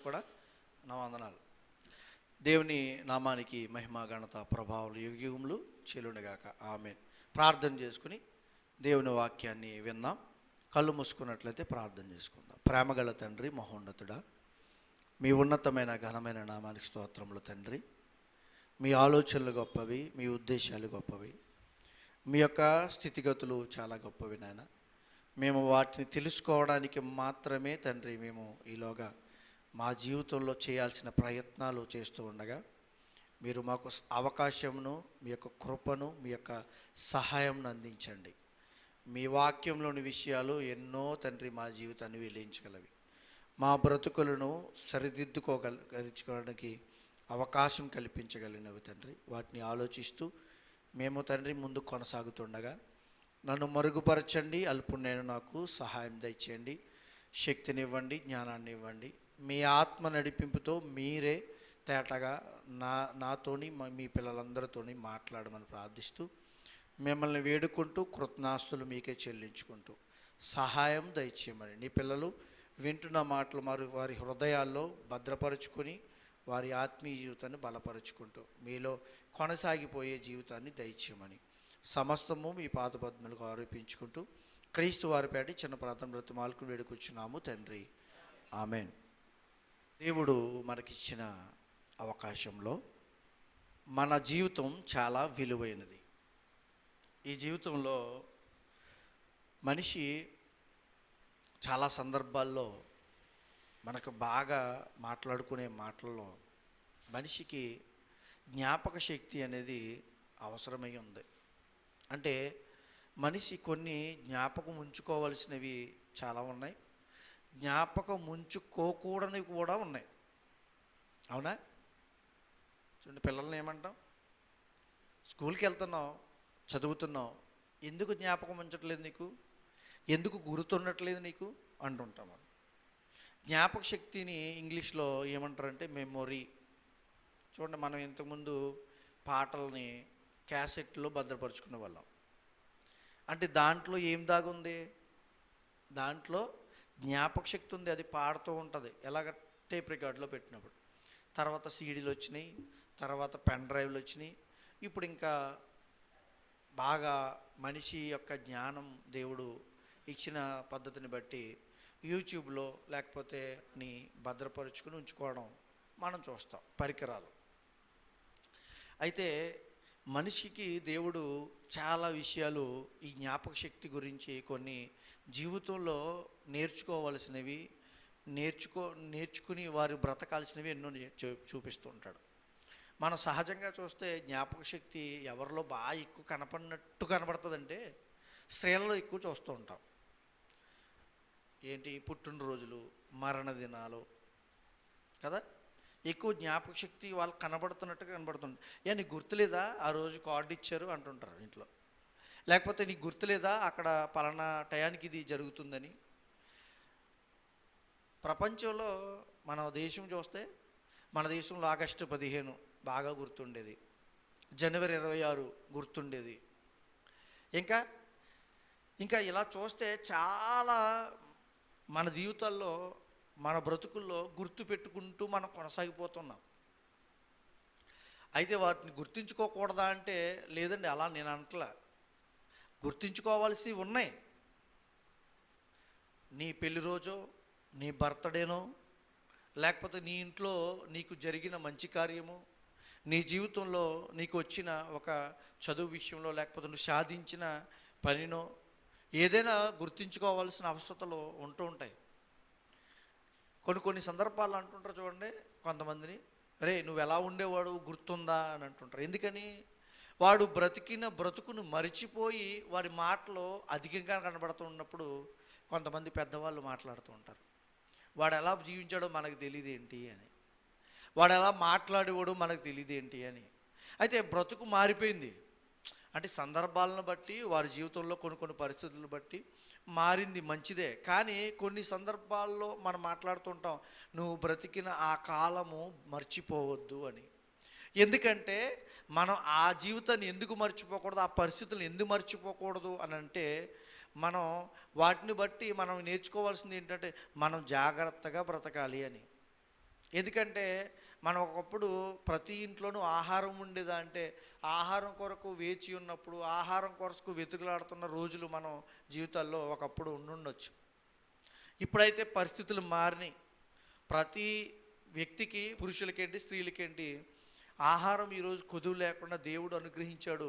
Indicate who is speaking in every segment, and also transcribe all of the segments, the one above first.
Speaker 1: కూడా నా వందనాలు. దేవుని నామానికి మహిమ ఘనత ప్రభావాలు యుగములు చెలుండగాక. ఆమేన్. ప్రార్థన చేసుకుని దేవుని వాక్యాన్ని విందాం. కళ్ళు మూసుకున్నట్లయితే ప్రార్థన చేసుకుందాం. ప్రేమగల తండ్రి, మహోన్నతుడా, మీ ఉన్నతమైన ఘనమైన నామానికి స్తోత్రములు తండ్రి. మీ ఆలోచనలు గొప్పవి, మీ ఉద్దేశాలు గొప్పవి, మీ యొక్క స్థితిగతులు చాలా గొప్పవి నాయన. మేము వాటిని తెలుసుకోవడానికి మాత్రమే తండ్రి మేము ఈలోగా మా జీవితంలో చేయాల్సిన ప్రయత్నాలు చేస్తూ ఉండగా మీరు మాకు అవకాశమును, మీ యొక్క కృపను, మీ యొక్క సహాయంను అందించండి. మీ వాక్యంలోని విషయాలు ఎన్నో తండ్రి మా జీవితాన్ని వెలిగించగలవి. మా బ్రతుకులను సరిదిద్దుకోగలిగించుకోవడానికి అవకాశం కల్పించగలిగినవి తండ్రి. వాటిని ఆలోచిస్తూ మేము తండ్రి ముందు కొనసాగుతుండగా నన్ను మరుగుపరచండి. అల్పుణ్ణైన నాకు సహాయం దయచేయండి. శక్తినివ్వండి, జ్ఞానాన్ని ఇవ్వండి. మీ ఆత్మ నడిపింపుతో మీరే తేటగా నాతోని మీ పిల్లలందరితోని మాట్లాడమని ప్రార్థిస్తూ మిమ్మల్ని వేడుకుంటూ కృతజ్ఞాస్తులు మీకే చెల్లించుకుంటూ సహాయం దయచేయమని నీ పిల్లలు వింటున్న మాటలు వారి హృదయాల్లో భద్రపరుచుకొని వారి ఆత్మీయ జీవితాన్ని బలపరుచుకుంటూ మీలో కొనసాగిపోయే జీవితాన్ని దయచేయమని సమస్తము మీ పాదపద్మలకు ఆరోపించుకుంటూ క్రీస్తు వారి పేట చిన్న ప్రార్థన బ్రతిమాలకు వేడుకొచ్చున్నాము తండ్రి. ఆమెన్. దేవుడు మనకిచ్చిన అవకాశంలో మన జీవితం చాలా విలువైనది. ఈ జీవితంలో మనిషి చాలా సందర్భాల్లో మనకు బాగా మాట్లాడుకునే మాటల్లో మనిషికి జ్ఞాపక శక్తి అనేది అవసరమై ఉంది. అంటే మనిషి కొన్ని జ్ఞాపకం ఉంచుకోవలసినవి చాలా ఉన్నాయి, జ్ఞాపకం ఉంచుకోకూడనివి కూడా ఉన్నాయి. అవునా? చూడండి, పిల్లల్ని ఏమంటాం, స్కూల్కి వెళ్తున్నావు, చదువుతున్నావు, ఎందుకు జ్ఞాపకం ఉంచట్లేదు నీకు, ఎందుకు గుర్తుండట్లేదు నీకు అంటుంటాం. జ్ఞాపక శక్తిని ఇంగ్లీష్లో ఏమంటారంటే మెమొరీ. చూడండి, మనం ఇంతకుముందు పాటల్ని క్యాసెట్లో భద్రపరుచుకునే వాళ్ళం. అంటే దాంట్లో ఏం దాగుంది, దాంట్లో జ్ఞాపక శక్తి ఉంది. అది పాడుతూ ఉంటుంది. ఎలాగ టేప్ రికార్డులో పెట్టినప్పుడు. తర్వాత సీడీలు వచ్చినాయి, తర్వాత పెన్ డ్రైవ్లు వచ్చినాయి. ఇప్పుడు ఇంకా బాగా మనిషి యొక్క జ్ఞానం దేవుడు ఇచ్చిన పద్ధతిని బట్టి యూట్యూబ్లో లేకపోతే ని భద్రపరుచుకుని ఉంచుకోవడం మనం చూస్తాం, పరికరాలు. అయితే మనిషికి దేవుడు చాలా విషయాలు ఈ జ్ఞాపక శక్తి గురించి కొన్ని జీవితంలో నేర్చుకోవలసినవి నేర్చుకుని వారు బ్రతకాల్సినవి ఎన్నో చూపిస్తూ ఉంటాడు. మనం సహజంగా చూస్తే జ్ఞాపక శక్తి ఎవరిలో బాగా ఎక్కువ కనపడుతుందంటే స్త్రీలలో ఎక్కువ చూస్తూ ఉంటాం. ఏంటి, పుట్టినరోజులు, మరణ దినాలు కదా, ఎక్కువ జ్ఞాపక శక్తి వాళ్ళకి కనబడుతున్నట్టుగా కనబడుతుంది. నీకు గుర్తులేదా ఆ రోజు కార్డు ఇచ్చారు అంటుంటారు ఇంట్లో. లేకపోతే నీకు గుర్తులేదా అక్కడ పలానా టయానికి ఇది జరుగుతుందని. ప్రపంచంలో మన దేశం చూస్తే మన దేశంలో ఆగస్టు 15 బాగా గుర్తుండేది, జనవరి 26 గుర్తుండేది. ఇంకా ఇలా చూస్తే చాలా మన జీవితాల్లో మన బ్రతుకుల్లో గుర్తు పెట్టుకుంటూ మనం కొనసాగిపోతున్నాం. అయితే వాటిని గుర్తుంచుకోకూడదా అంటే లేదండి, అలా నేను అంటలా. గుర్తుంచుకోవాల్సి ఉన్నాయి. నీ పెళ్లి రోజో, నీ బర్త్డేనో, లేకపోతే నీ ఇంట్లో నీకు జరిగిన మంచి కార్యము, నీ జీవితంలో నీకు వచ్చిన ఒక చదువు విషయంలో, లేకపోతే నువ్వు సాధించిన పనినో ఏదైనా గుర్తుంచుకోవాల్సిన అవసరతలు ఉంటూ ఉంటాయి. కొన్ని సందర్భాలు అంటుంటారు చూడండి కొంతమందిని, రే నువ్వు ఎలా ఉండేవాడు గుర్తుందా అని అంటుంటారు. ఎందుకని? వాడు బ్రతికిన బ్రతుకును మరిచిపోయి వారి మాటలు అధికంగా కనబడుతున్నప్పుడు కొంతమంది పెద్దవాళ్ళు మాట్లాడుతూ ఉంటారు, వాడు ఎలా జీవించాడో మనకు తెలియదు ఏంటి అని, వాడు ఎలా మాట్లాడేవాడో మనకు తెలియదు ఏంటి అని. అయితే బ్రతుకు మారిపోయింది. అంటే సందర్భాలను బట్టి వారి జీవితంలో కొన్ని పరిస్థితులను బట్టి మారింది, మంచిదే. కానీ కొన్ని సందర్భాల్లో మనం మాట్లాడుతుంటాం, నువ్వు బ్రతికిన ఆ కాలము మర్చిపోవద్దు అని. ఎందుకంటే మనం ఆ జీవితాన్ని ఎందుకు మర్చిపోకూడదు, ఆ పరిస్థితులను ఎందుకు మర్చిపోకూడదు అని అంటే మనం వాటిని బట్టి మనం నేర్చుకోవాల్సింది ఏంటంటే మనం జాగ్రత్తగా బ్రతకాలి అని. ఎందుకంటే మనం ఒకప్పుడు ప్రతి ఇంట్లోనూ ఆహారం ఉండేదా అంటే ఆహారం కొరకు వేచి ఉన్నప్పుడు, ఆహారం కొరకు వెతుకులాడుతున్న రోజులు మనం జీవితాల్లో ఒకప్పుడు ఉండుండొచ్చు. ఇప్పుడైతే పరిస్థితులు మారినాయి. ప్రతి వ్యక్తికి, పురుషులకేంటి స్త్రీలకేంటి, ఆహారం ఈరోజు కొదువు లేకుండా దేవుడు అనుగ్రహించాడు.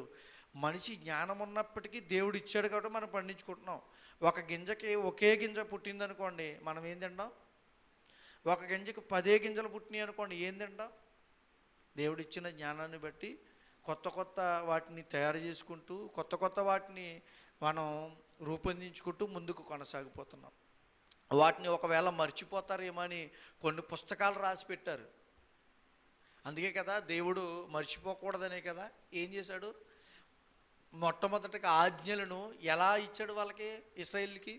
Speaker 1: మనిషి జ్ఞానం ఉన్నప్పటికీ దేవుడు ఇచ్చాడు కాబట్టి మనం పండించుకుంటున్నాం. ఒక గింజకి ఒకే గింజ పుట్టిందనుకోండి, మనం ఏం తింటాం? ఒక గింజకి 10 గింజలు పుట్టినాయి అనుకోండి, ఏం తింటాం? దేవుడు ఇచ్చిన జ్ఞానాన్ని బట్టి కొత్త కొత్త వాటిని తయారు చేసుకుంటూ, కొత్త కొత్త వాటిని మనం రూపొందించుకుంటూ ముందుకు కొనసాగిపోతున్నాం. వాటిని ఒకవేళ మర్చిపోతారేమో అని కొన్ని పుస్తకాలు రాసి పెట్టారు. అందుకే కదా దేవుడు మర్చిపోకూడదనే కదా ఏం చేశాడు? మొట్టమొదటిగా ఆజ్ఞలను ఎలా ఇచ్చాడు వాళ్ళకి, ఇశ్రాయేలుకి?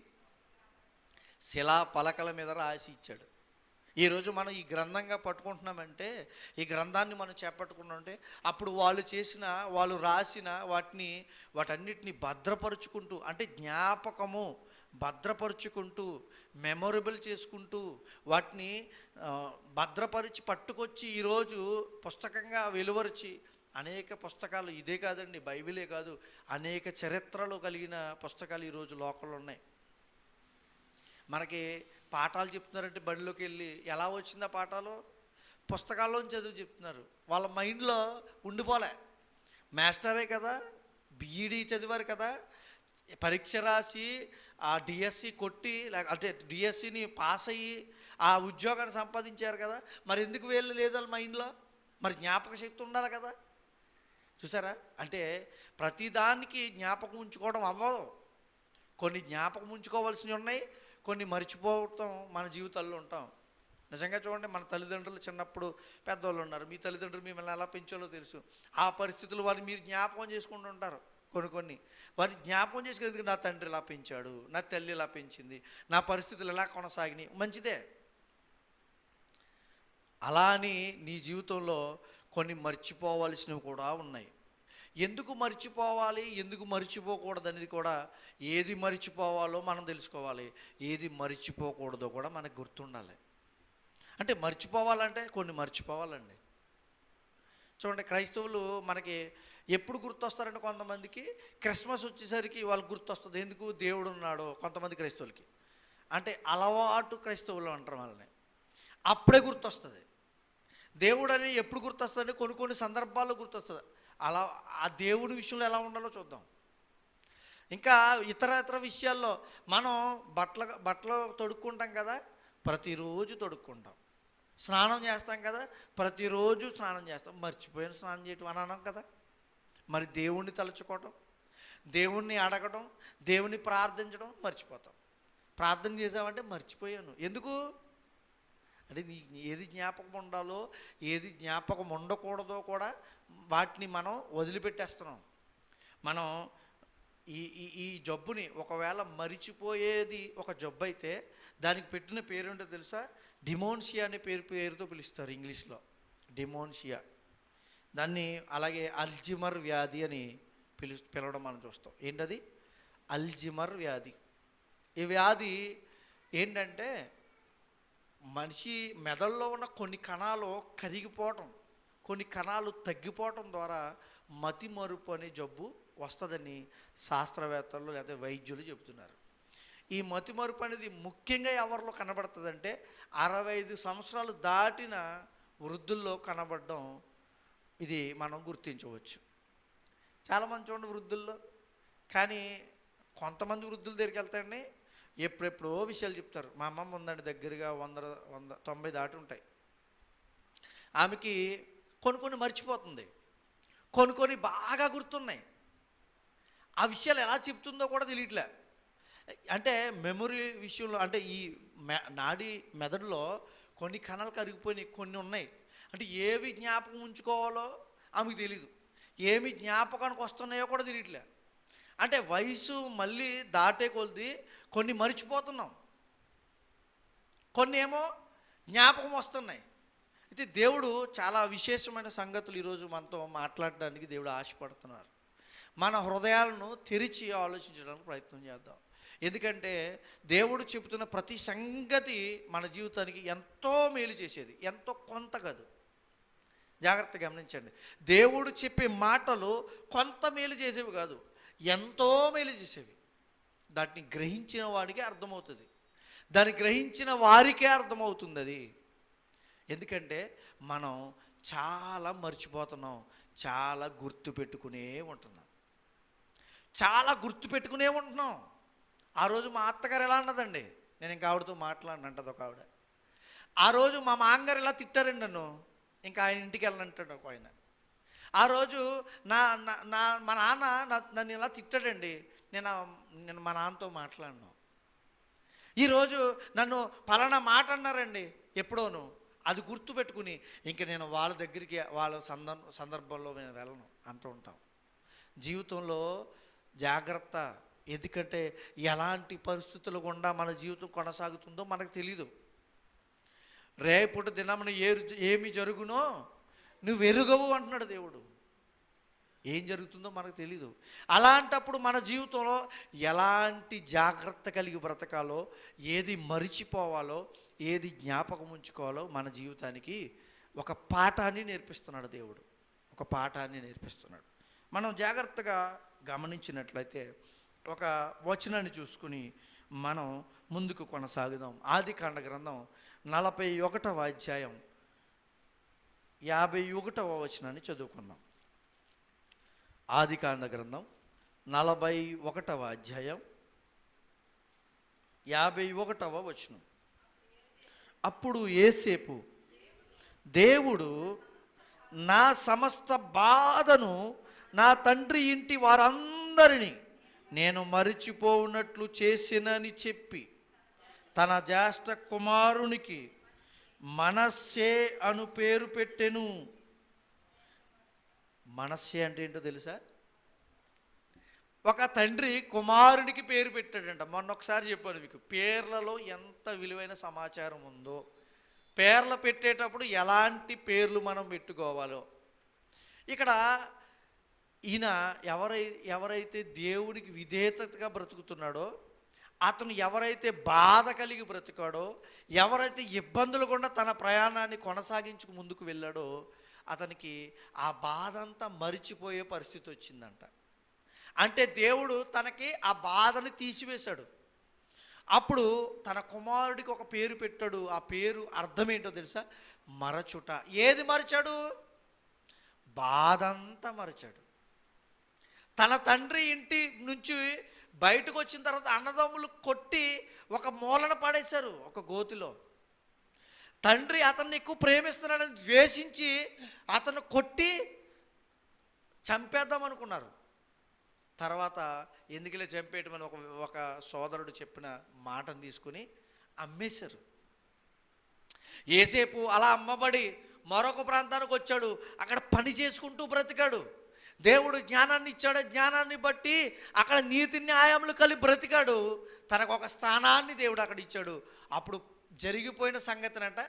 Speaker 1: శిలా పలకల మీద రాసి ఇచ్చాడు. ఈరోజు మనం ఈ గ్రంథంగా పట్టుకుంటున్నామంటే, ఈ గ్రంథాన్ని మనం చేపట్టుకున్నామంటే, అప్పుడు వాళ్ళు రాసిన వాటన్నిటిని భద్రపరుచుకుంటూ, అంటే జ్ఞాపకము భద్రపరుచుకుంటూ, మెమొరబుల్ చేసుకుంటూ, వాటిని భద్రపరిచి పట్టుకొచ్చి ఈరోజు పుస్తకంగా వెలువరిచి అనేక పుస్తకాలు, ఇదే కాదండి, బైబిలే కాదు, అనేక చరిత్రలు కలిగిన పుస్తకాలు ఈరోజు లోకంలో ఉన్నాయి. మనకి పాఠాలు చెప్తున్నారంటే బడిలోకి వెళ్ళి ఎలా వచ్చిందా పాఠాలు? పుస్తకాల్లోంచి చదువు చెప్తున్నారు. వాళ్ళ మైండ్లో ఉండిపోలే. మాస్టరే కదా, బీఈడీ చదివారు కదా, పరీక్ష రాసి ఆ డిఎస్సి కొట్టి, అంటే డిఎస్సిని పాస్ అయ్యి ఆ ఉద్యోగాన్ని సంపాదించారు కదా, మరి ఎందుకు వేళ్ళు లేదు వాళ్ళ మైండ్లో? మరి జ్ఞాపక శక్తి ఉండాలి కదా. చూసారా? అంటే ప్రతిదానికి జ్ఞాపకం ఉంచుకోవడం అవ్వదు. కొన్ని జ్ఞాపకం ఉంచుకోవాల్సినవి ఉన్నాయి, కొన్ని మర్చిపోవటం మన జీవితాల్లో ఉంటాం. నిజంగా చూడండి, మన తల్లిదండ్రులు చిన్నప్పుడు పెద్దవాళ్ళు ఉన్నారు. మీ తల్లిదండ్రులు మిమ్మల్ని ఎలా పెంచాలో తెలుసు. ఆ పరిస్థితులు వారిని మీరు జ్ఞాపకం చేసుకుంటూ ఉంటారు. కొన్ని వారిని జ్ఞాపకం చేసుకునేందుకు నా తండ్రి ఇలా పెంచాడు, నా తల్లి ఇలా పెంచింది, నా పరిస్థితులు ఎలా కొనసాగినాయి, మంచిదే. అలా అని నీ జీవితంలో కొన్ని మర్చిపోవలసినవి కూడా ఉన్నాయి. ఎందుకు మర్చిపోవాలి, ఎందుకు మర్చిపోకూడదు అనేది కూడా, ఏది మర్చిపోవాలో మనం తెలుసుకోవాలి, ఏది మర్చిపోకూడదో కూడా మనకు గుర్తుండాలి. అంటే మర్చిపోవాలంటే కొన్ని మర్చిపోవాలండి. చూడండి, క్రైస్తవులు మనకి ఎప్పుడు గుర్తొస్తారంటే, కొంతమందికి క్రిస్మస్ వచ్చేసరికి వాళ్ళకి గుర్తొస్తుంది. ఎందుకు? దేవుడు ఉన్నాడు. కొంతమంది క్రైస్తవులకి అంటే అలవాటు క్రైస్తవులు అంటారు వాళ్ళని, అప్పుడే గుర్తొస్తుంది. దేవుడు అని ఎప్పుడు గుర్తొస్తుంది? కొన్ని సందర్భాల్లో గుర్తొస్తుంది. అలా ఆ దేవుడి విషయంలో ఎలా ఉండాలో చూద్దాం. ఇంకా ఇతర విషయాల్లో మనం బట్టలు తొడుక్కుంటాం కదా, ప్రతిరోజు తొడుక్కుంటాం. స్నానం చేస్తాం కదా, ప్రతిరోజు స్నానం చేస్తాం. మర్చిపోయిన స్నానం చేయటం అని అనం కదా. మరి దేవుణ్ణి తలుచుకోవటం, దేవుణ్ణి అడగడం, దేవుణ్ణి ప్రార్థించడం మర్చిపోతాం. ప్రార్థన చేసామంటే మర్చిపోయాను. ఎందుకు అంటే ఏది జ్ఞాపకం ఉండాలో, ఏది జ్ఞాపకం ఉండకూడదో కూడా వాటిని మనం వదిలిపెట్టేస్తున్నాం. మనం ఈ జబ్బుని ఒకవేళ మరిచిపోయేది ఒక జబ్బు అయితే దానికి పెట్టిన పేరేంటో తెలుసా? డిమోన్షియా అనే పేరుతో పిలుస్తారు ఇంగ్లీష్లో, డిమోన్షియా. దాన్ని అలాగే అల్జిమర్ వ్యాధి అని పిలవడం మనం చూస్తాం. ఏంటది? అల్జిమర్ వ్యాధి. ఈ వ్యాధి ఏంటంటే, మనిషి మెదడులో ఉన్న కొన్ని కణాలు కరిగిపోవటం, కొన్ని కణాలు తగ్గిపోవటం ద్వారా మతిమరుపు అనే జబ్బు వస్తుందని శాస్త్రవేత్తలు లేదా వైద్యులు చెబుతున్నారు. ఈ మతిమరుపు అనేది ముఖ్యంగా ఎవరిలో కనబడుతుందంటే 65 సంవత్సరాలు దాటిన వృద్ధుల్లో కనబడడం ఇది మనం గుర్తించవచ్చు. చాలామంది చూడండి వృద్ధుల్లో, కానీ కొంతమంది వృద్ధుల దగ్గరికి వెళ్తాండి, ఎప్పుడెప్పుడో విషయాలు చెప్తారు. మా అమ్మమ్మ ఉందండి, దగ్గరగా 190 దాటి ఉంటాయి. ఆమెకి కొన్ని మర్చిపోతుంది, కొన్ని బాగా గుర్తున్నాయి. ఆ విషయాలు ఎలా చెప్తుందో కూడా తెలియట్లే. అంటే మెమొరీ విషయంలో, అంటే ఈ నాడి మెదడులో కొన్ని కణాలు కరిగిపోయినాయి, కొన్ని ఉన్నాయి. అంటే ఏవి జ్ఞాపకం ఉంచుకోవాలో ఆమెకు తెలీదు, ఏమి జ్ఞాపకానికి వస్తున్నాయో కూడా తెలియట్లే. అంటే వయసు మళ్ళీ దాటే కొలది కొన్ని మర్చిపోతున్నాం, కొన్ని ఏమో జ్ఞాపకం వస్తున్నాయి. అయితే దేవుడు చాలా విశేషమైన సంగతులు ఈరోజు మనతో మాట్లాడడానికి దేవుడు ఆశపడుతున్నారు. మన హృదయాలను తెరిచి ఆలోచించడానికి ప్రయత్నం చేద్దాం. ఎందుకంటే దేవుడు చెబుతున్న ప్రతి సంగతి మన జీవితానికి ఎంతో మేలు చేసేది, ఎంతో కొంత కాదు. జాగ్రత్తగా గమనించండి, దేవుడు చెప్పే మాటలు కొంత మేలు చేసేవి కాదు, ఎంతో మేలు చేసేవి. దాన్ని గ్రహించిన వాడికే అర్థమవుతుంది, దాన్ని గ్రహించిన వారికే అర్థమవుతుంది అది. ఎందుకంటే మనం చాలా మర్చిపోతున్నాం, చాలా గుర్తుపెట్టుకునే ఉంటున్నాం, చాలా గుర్తుపెట్టుకునే ఉంటున్నాం. ఆ రోజు మా అత్తగారు ఎలా అన్నదండి, నేను ఇంకా ఆవిడతో మాట్లాడినంటది ఒక ఆవిడ. ఆ రోజు మా మామగారు ఇలా తిట్టారండి నన్ను, ఇంకా ఆయన ఇంటికి వెళ్ళనంటాడు ఒక ఆయన. ఆ రోజు మా నాన్న నన్ను ఇలా తిట్టాడండి, నేను మా నాన్నతో మాట్లాడినాను. ఈరోజు నన్ను పలానా మాట అన్నారండి ఎప్పుడోను, అది గుర్తుపెట్టుకుని ఇంక నేను వాళ్ళ దగ్గరికి వాళ్ళ సందర్భంలో నేను వెళ్ళను అంటూ ఉంటాం. జీవితంలో జాగ్రత్త, ఎందుకంటే ఎలాంటి పరిస్థితులు గుండా మన జీవితం కొనసాగుతుందో మనకు తెలీదు. రేపటి దినమున ఏమి జరుగునో నువ్వు ఎరుగవు అంటున్నాడు దేవుడు. ఏం జరుగుతుందో మనకు తెలీదు. అలాంటప్పుడు మన జీవితంలో ఎలాంటి జాగ్రత్త కలిగి బ్రతకాలో, ఏది మరిచిపోవాలో, ఏది జ్ఞాపకం ఉంచుకోవాలో మన జీవితానికి ఒక పాఠాన్ని నేర్పిస్తున్నాడు దేవుడు, ఒక పాఠాన్ని నేర్పిస్తున్నాడు. మనం జాగ్రత్తగా గమనించినట్లయితే ఒక వచనాన్ని చూసుకుని మనం ముందుకు కొనసాగుదాం. ఆదికాండ గ్రంథం 41వ అధ్యాయం 51వ వచనాన్ని చదువుకుందాం. ఆదికాండ గ్రంథం 41వ అధ్యాయం 51వ వచనం. అప్పుడు యోసేపు, దేవుడు నా సమస్త బాధను నా తండ్రి ఇంటి వారందరినీ నేను మరిచిపోవునట్లు చేసినని చెప్పి తన జ్యేష్ఠ కుమారునికి మనస్సే అను పేరు పెట్టెను. మనస్సే అంటే ఏంటో తెలుసా? ఒక తండ్రి కుమారునికి పేరు పెట్టాడంట. మొన్న ఒకసారి చెప్పాను మీకు, పేర్లలో ఎంత విలువైన సమాచారం ఉందో, పేర్లు పెట్టేటప్పుడు ఎలాంటి పేర్లు మనం పెట్టుకోవాలో. ఇక్కడ ఈయన ఎవరైతే దేవుడికి విధేయతగా బ్రతుకుతున్నాడో, అతను ఎవరైతే బాధ కలిగి బ్రతికాడో, ఎవరైతే ఇబ్బందులు గుండా తన ప్రయాణాన్ని కొనసాగించుకు ముందుకు వెళ్ళాడో, అతనికి ఆ బాధ అంతా మరిచిపోయే పరిస్థితి వచ్చిందంట. అంటే దేవుడు తనకి ఆ బాధని తీసివేశాడు. అప్పుడు తన కుమారుడికి ఒక పేరు పెట్టాడు. ఆ పేరు అర్థం ఏంటో తెలుసా? మరచుట. ఏది మరచాడు? బాధ అంతా మరచాడు. తన తండ్రి ఇంటి నుంచి బయటకు వచ్చిన తర్వాత అన్నదమ్ములు కొట్టి ఒక మూలన పడేశారు, ఒక గోతిలో. తండ్రి అతన్ని ఎక్కువ ప్రేమిస్తున్నాడని ద్వేషించి అతను కొట్టి చంపేద్దాం అనుకున్నారు. తర్వాత ఎందుకులే చంపేయటమని ఒక సోదరుడు చెప్పిన మాటను తీసుకుని అమ్మేశారు. యోసేపు అలా అమ్మబడి మరొక ప్రాంతానికి వచ్చాడు, అక్కడ పని చేసుకుంటూ బ్రతికాడు. దేవుడు జ్ఞానాన్ని ఇచ్చాడు, జ్ఞానాన్ని బట్టి అక్కడ నీతి న్యాయములు కలిపి బ్రతికాడు. తనకు ఒక స్థానాన్ని దేవుడు అక్కడ ఇచ్చాడు. అప్పుడు జరిగిపోయిన సంగతినంట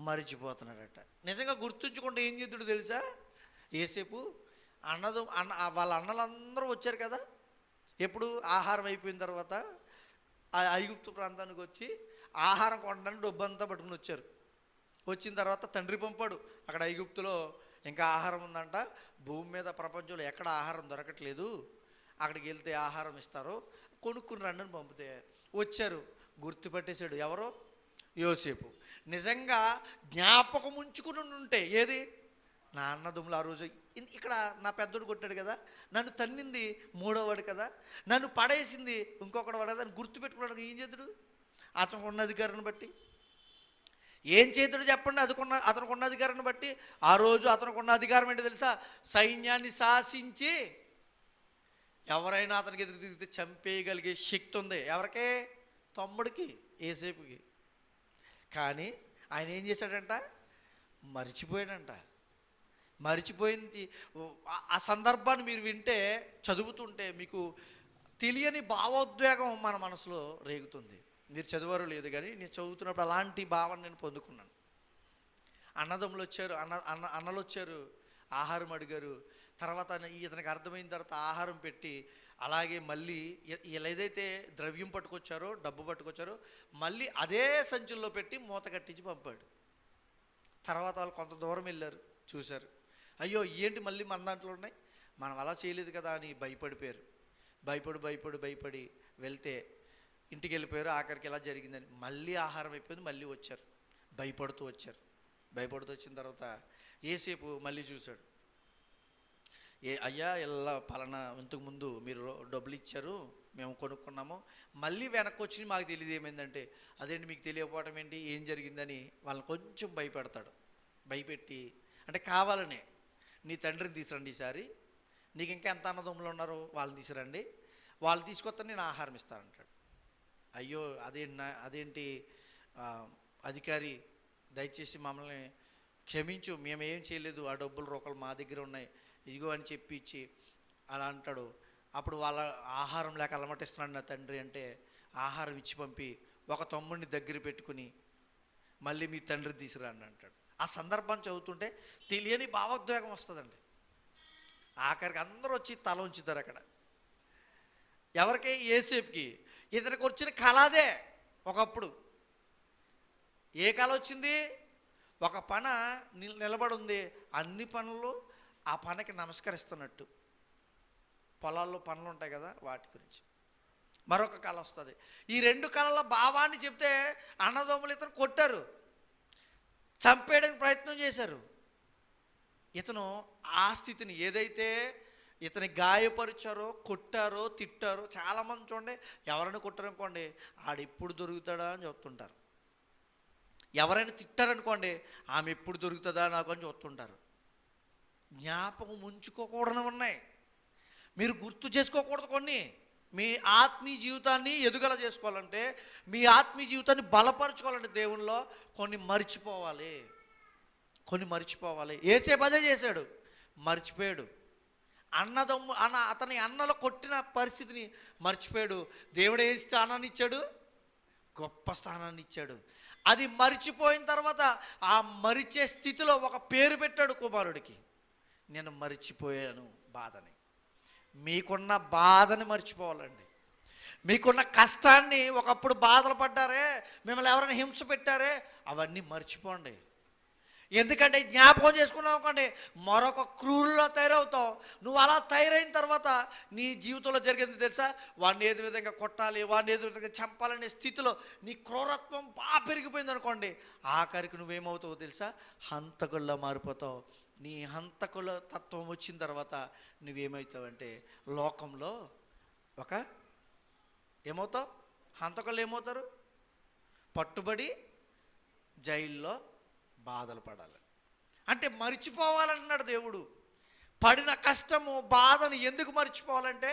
Speaker 1: మరిచిపోతున్నాడట. నిజంగా గుర్తుంచుకుంటే ఏం చేద్దుడు తెలుసా? యోసేపు వాళ్ళ అన్నలందరూ వచ్చారు కదా, ఎప్పుడు ఆహారం అయిపోయిన తర్వాత ఆ ఐగుప్తు ప్రాంతానికి వచ్చి ఆహారం కొనడానికి డబ్బు అంతా పట్టుకుని వచ్చారు. వచ్చిన తర్వాత తండ్రి పంపాడు, అక్కడ ఐగుప్తులో ఇంకా ఆహారం ఉందంట, భూమి మీద ప్రపంచంలో ఎక్కడ ఆహారం దొరకట్లేదు, అక్కడికి వెళ్తే ఆహారం ఇస్తారు, కొనుక్కుని రండి అని పంపితే వచ్చారు. గుర్తుపట్టేశాడు. ఎవరో? యోసేపు. నిజంగా జ్ఞాపకం ఉంచుకుని ఉంటే ఏది? నా అన్నదమ్ములు ఆ రోజు ఇక్కడ నా పెద్దోడు కొట్టాడు కదా, నన్ను తన్నింది మూడోవాడు కదా, నన్ను పడేసింది ఇంకొకడు వాడు కదా అని గుర్తుపెట్టుకోవడానికి ఏం చేతుడు? అతనికి ఉన్న అధికారాన్ని బట్టి ఏం చేతుడు చెప్పండి? అతనికి ఉన్న అధికారాన్ని బట్టి ఆ రోజు అతనికి ఉన్న అధికారం ఏంటో తెలుసా? సైన్యాన్ని శాసించి ఎవరైనా అతనికి ఎదురు తిరిగితే చంపేయగలిగే శక్తి ఉంది. ఎవరికే? తమ్ముడికి, యోసేపుకి. కానీ ఆయన ఏం చేశాడంట? మరిచిపోయాడంట. మరిచిపోయింది. ఆ సందర్భాన్ని మీరు వింటే, చదువుతుంటే మీకు తెలియని భావోద్వేగం మన మనసులో రేగుతుంది. మీరు చదివారో లేదు కానీ నేను చదువుతున్నప్పుడు అలాంటి భావన నేను పొందుకున్నాను. అన్నదమ్ములు వచ్చారు, అన్నలు వచ్చారు, ఆహారం అడిగారు. తర్వాత ఇతనికి అర్థమైన తర్వాత ఆహారం పెట్టి అలాగే మళ్ళీ వీళ్ళు ఏదైతే ద్రవ్యం పట్టుకొచ్చారో, డబ్బు పట్టుకొచ్చారో మళ్ళీ అదే సంచుల్లో పెట్టి మూత కట్టించి పంపాడు. తర్వాత వాళ్ళు కొంత దూరం వెళ్ళారు, చూశారు, అయ్యో ఏంటి మళ్ళీ మన దాంట్లో ఉన్నాయి, మనం అలా చేయలేదు కదా అని భయపడిపోయారు. భయపడి వెళ్తే ఇంటికి వెళ్ళిపోయారు. ఆఖరికి ఇలా జరిగిందని మళ్ళీ ఆహారం అయిపోయింది, మళ్ళీ వచ్చారు, భయపడుతూ వచ్చిన తర్వాత ఏసేపు మళ్ళీ చూశాడు. అయ్యా ఇలా పలానా ఇంతకుముందు మీరు డబ్బులు ఇచ్చారు, మేము కొనుక్కున్నాము, మళ్ళీ వెనక్కి వచ్చి మాకు తెలియదు ఏమైందంటే, అదేంటి మీకు తెలియకపోవటం ఏంటి, ఏం జరిగిందని వాళ్ళని కొంచెం భయపెడతాడు. భయపెట్టి అంటే కావాలనే, నీ తండ్రిని తీసుకురండి ఈసారి, నీకు ఇంకా ఎంత అన్నదమ్ములు ఉన్నారో వాళ్ళని తీసుకురండి, వాళ్ళు తీసుకొస్తే నేను ఆహారం ఇస్తానంటాడు. అయ్యో అదేంటి అధికారి, దయచేసి మమ్మల్ని క్షమించు, మేమేం చేయలేదు, ఆ డబ్బులు రూపాయలు మా దగ్గర ఉన్నాయి, ఇదిగో అని చెప్పి ఇచ్చి అలా అంటాడు. అప్పుడు వాళ్ళ ఆహారం లేక అలమటిస్తున్నాడు నా తండ్రి అంటే, ఆహారం ఇచ్చి పంపి ఒక తమ్ముడిని దగ్గర పెట్టుకుని మళ్ళీ మీ తండ్రి తీసుకురాని అంటాడు. ఆ సందర్భం చదువుతుంటే తెలియని భావోద్వేగం వస్తుందండి. ఆఖరికి అందరూ వచ్చి తల ఉంచుతారు అక్కడ. ఎవరికి? ఏసేపుకి. ఇతనికి వచ్చిన కళ అదే. ఒకప్పుడు ఏ కళ వచ్చింది? ఒక పన నిలబడి ఉంది, అన్ని పనులు ఆ పనకి నమస్కరిస్తున్నట్టు. పొలాల్లో పనులు ఉంటాయి కదా, వాటి గురించి మరొక కళ వస్తుంది. ఈ రెండు కళల భావాన్ని చెప్తే అన్నదమ్ములు ఇతను కొట్టారు, చంపేయడానికి ప్రయత్నం చేశారు. ఇతను ఆ స్థితిని ఏదైతే ఇతని గాయపరిచారో, కొట్టారో, తిట్టారో, చాలామంది చూడండి, ఎవరైనా కొట్టారనుకోండి ఆడెప్పుడు దొరుకుతాడా అని చూస్తుంటారు. ఎవరైనా తిట్టారనుకోండి ఆమె ఎప్పుడు దొరుకుతుందా నాకు అని చూస్తుంటారు. జ్ఞాపకం ఉంచుకోకూడదు ఉన్నాయి, మీరు గుర్తు చేసుకోకూడదు కొన్ని. మీ ఆత్మీయ జీవితాన్ని ఎదుగల చేసుకోవాలంటే, మీ ఆత్మీయ జీవితాన్ని బలపరచుకోవాలంటే దేవునిలో కొన్ని మర్చిపోవాలి. ఏసేపు అదే చేశాడు, మర్చిపోయాడు. అతని అన్నలో కొట్టిన పరిస్థితిని మర్చిపోయాడు. దేవుడు ఏ స్థానాన్ని ఇచ్చాడు? గొప్ప స్థానాన్ని ఇచ్చాడు. అది మర్చిపోయిన తర్వాత ఆ మరిచే స్థితిలో ఒక పేరు పెట్టాడు కుమారుడికి, నేను మర్చిపోయాను బాధని. మీకున్న బాధని మర్చిపోవాలండి. మీకున్న కష్టాన్ని, ఒకప్పుడు బాధలు పడ్డారే, మిమ్మల్ని ఎవరైనా హింస పెట్టారే, అవన్నీ మర్చిపోండి. ఎందుకంటే జ్ఞాపకం చేసుకున్నావు అనుకోండి మరొక క్రూరులో తయారవుతావు. నువ్వు అలా తయారైన తర్వాత నీ జీవితంలో జరిగింది తెలుసా? వాడిని ఏదో విధంగా కొట్టాలి, వాడిని ఏదో విధంగా చంపాలనే స్థితిలో నీ క్రూరత్వం బాగా పెరిగిపోయింది అనుకోండి, ఆఖరికి నువ్వేమవుతావో తెలుసా? హంతకుల్లో మారిపోతావు. నీ హంతకుల తత్వం వచ్చిన తర్వాత నువ్వేమవుతావంటే లోకంలో ఏమవుతావు? హంతకులు ఏమవుతారు? పట్టుబడి జైల్లో బాధలు పడాలి. అంటే మర్చిపోవాలంటున్నాడు దేవుడు. పడిన కష్టము, బాధను ఎందుకు మర్చిపోవాలంటే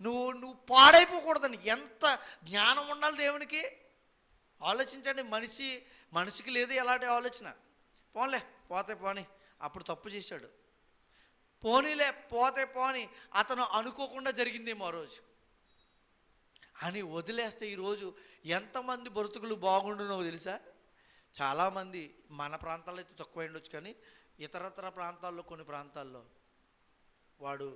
Speaker 1: నువ్వు పాడైపోకూడదని. ఎంత జ్ఞానం ఉండాలి దేవునికి. ఆలోచించండి, మనిషికి లేదు ఎలాంటి ఆలోచన. పోతే పోని, అప్పుడు తప్పు చేశాడు, పోతే అతను అనుకోకుండా జరిగిందేమో ఆ రోజు అని వదిలేస్తే ఈరోజు ఎంతమంది బ్రతుకులు బాగుండునో తెలుసా? చాలామంది మన ప్రాంతాల్లో అయితే తక్కువ ఉండొచ్చు, కానీ ఇతరత్ర ప్రాంతాల్లో, కొన్ని ప్రాంతాల్లో వాడు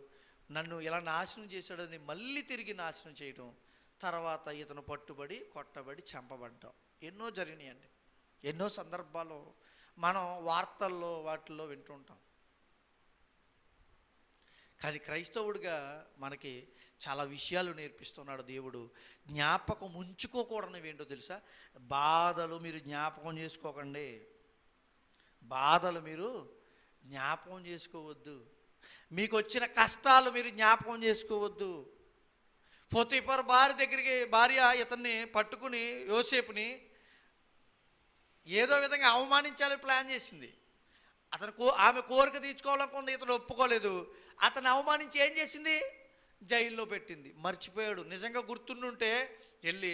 Speaker 1: నన్ను ఇలా నాశనం చేశాడని మళ్ళీ తిరిగి నాశనం చేయటం, తర్వాత ఇతను పట్టుబడి, కొట్టబడి, చంపబడ్డం ఎన్నో జరిగినాయండి. ఎన్నో సందర్భాలు మనం వార్తల్లో వాటిల్లో వింటుంటాం. కానీ క్రైస్తవుడిగా మనకి చాలా విషయాలు నేర్పిస్తున్నాడు దేవుడు. జ్ఞాపకం ఉంచుకోకూడనివి ఏంటో తెలుసా? బాధలు మీరు జ్ఞాపకం చేసుకోకండి. బాధలు మీరు జ్ఞాపకం చేసుకోవద్దు. మీకు వచ్చిన కష్టాలు మీరు జ్ఞాపకం చేసుకోవద్దు. పోతీఫర్ భార్య ఇతన్ని పట్టుకుని, యోసేపుని ఏదో విధంగా అవమానించాలని ప్లాన్ చేసింది. ఆమె కోరిక తీర్చుకోవాలనుకుంది, ఇతను ఒప్పుకోలేదు. అతను అవమానించి ఏం చేసింది? జైల్లో పెట్టింది. మర్చిపోయాడు. నిజంగా గుర్తుండుంటే వెళ్ళి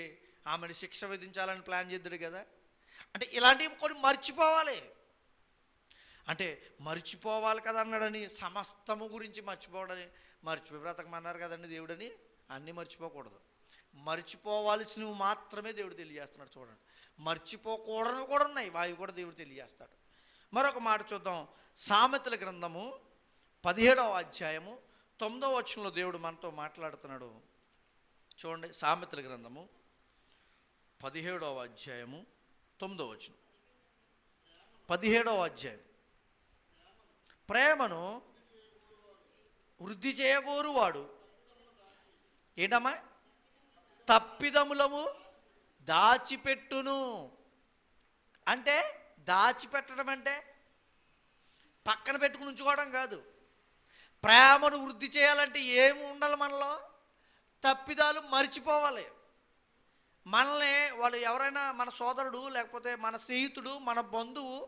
Speaker 1: ఆమెను శిక్ష విధించాలని ప్లాన్ చేద్దాడు కదా. అంటే ఇలాంటివి కొన్ని మర్చిపోవాలి. అంటే మర్చిపోవాలి కదా అన్నాడని సమస్తము గురించి మర్చిపోవడని, మర్చిపోయి బ్రతకమన్నారు కదండి దేవుడని అన్నీ మర్చిపోకూడదు. మర్చిపోవాల్సినవి మాత్రమే దేవుడు తెలియజేస్తున్నాడు. చూడండి, మర్చిపోకూడదు కూడా ఉన్నాయి, వాయి కూడా దేవుడు తెలియజేస్తాడు. మరొక మాట చూద్దాం. సామెతల గ్రంథము 17వ అధ్యాయము 9వ వచనంలో దేవుడు మనతో మాట్లాడుతున్నాడు. చూడండి, సామెతల గ్రంథము 17వ అధ్యాయము 9వ వచనం. 17వ అధ్యాయం. ప్రేమను వృద్ధి చేయగోరువాడు ఏంటమ్మా? తప్పిదములము దాచిపెట్టును. అంటే దాచిపెట్టడం అంటే పక్కన పెట్టుకుని ఉంచుకోవడం కాదు. ప్రేమను వృద్ధి చేయాలంటే ఏమి ఉండాలి? మనలో తప్పిదాలు మర్చిపోవాలి. మనల్ని వాళ్ళు ఎవరైనా, మన సోదరుడు లేకపోతే మన స్నేహితుడు, మన బంధువు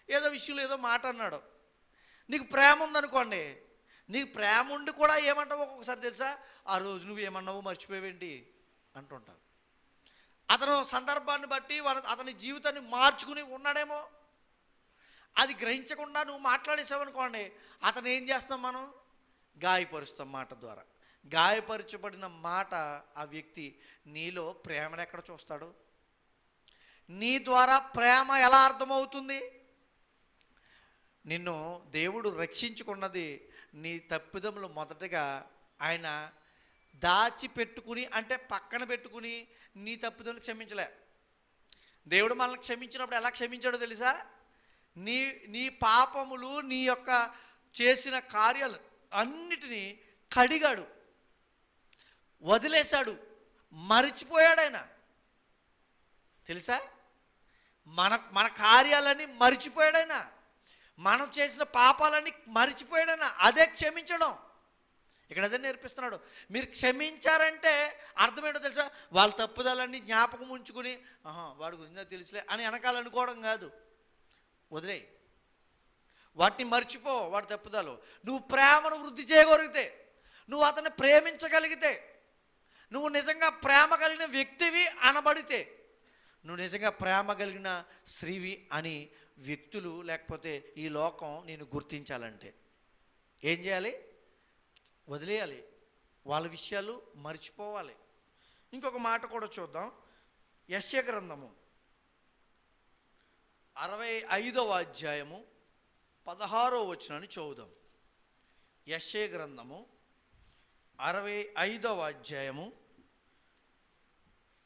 Speaker 1: ఏదో విషయంలో ఏదో మాట అన్నాడు, నీకు ప్రేమ ఉందనుకోండి, నీకు ప్రేమ ఉండి కూడా ఏమంటావు ఒక్కొక్కసారి తెలుసా? ఆ రోజు నువ్వు ఏమన్నావు మర్చిపోయేవేంటి అంటుంటావు. అతను సందర్భాన్ని బట్టి అతని జీవితాన్ని మార్చుకుని ఉన్నాడేమో, అది గ్రహించకుండా నువ్వు మాట్లాడేసావనుకోండి, అతను ఏం చేస్తాం? మనం గాయపరుస్తాం మాట ద్వారా. గాయపరచబడిన మాట ఆ వ్యక్తి నీలో ప్రేమను ఎక్కడ చూస్తాడు? నీ ద్వారా ప్రేమ ఎలా అర్థమవుతుంది? నిన్ను దేవుడు రక్షించుకున్నది నీ తప్పిదములు మొదటగా ఆయన దాచిపెట్టుకుని, అంటే పక్కన పెట్టుకుని నీ తప్పిదములు క్షమించలే. దేవుడు మనల్ని క్షమించినప్పుడు ఎలా క్షమించాడో తెలుసా? నీ పాపములు, నీ యొక్క చేసిన కార్యాలు అన్నిటినీ కడిగాడు, వదిలేశాడు, మరిచిపోయాడు ఆయన. తెలుసా? మన కార్యాలన్నీ మరిచిపోయాడు ఆయన. మనం చేసిన పాపాలన్నీ మరిచిపోయాడు ఆయన. అదే క్షమించడం. ఇక్కడ అదే నేర్పిస్తున్నాడు. మీరు క్షమించారంటే అర్థం ఏంటో తెలుసా? వాళ్ళ తప్పుదలన్నీ జ్ఞాపకం ఉంచుకుని వాడి గురించి తెలుసులే అని వెనకాలనుకోవడం కాదు. వదిలేయి, వాటిని మర్చిపో. వాడి తప్పుదలు. నువ్వు ప్రేమను వృద్ధి చేయగలిగితే, నువ్వు అతన్ని ప్రేమించగలిగితే, నువ్వు నిజంగా ప్రేమ కలిగిన వ్యక్తివి అనబడితే, నువ్వు నిజంగా ప్రేమ కలిగిన స్త్రీవి అని వ్యక్తులు లేకపోతే ఈ లోకం నేను గుర్తించాలంటే ఏం చేయాలి? వదిలేయాలి. వాళ్ళ విషయాలు మర్చిపోవాలి. ఇంకొక మాట కూడా చూద్దాం. యెషయా గ్రంథము 65వ అధ్యాయము 16వ వచనాన్ని చదువుదాం. యెషయా గ్రంథము 65వ అధ్యాయము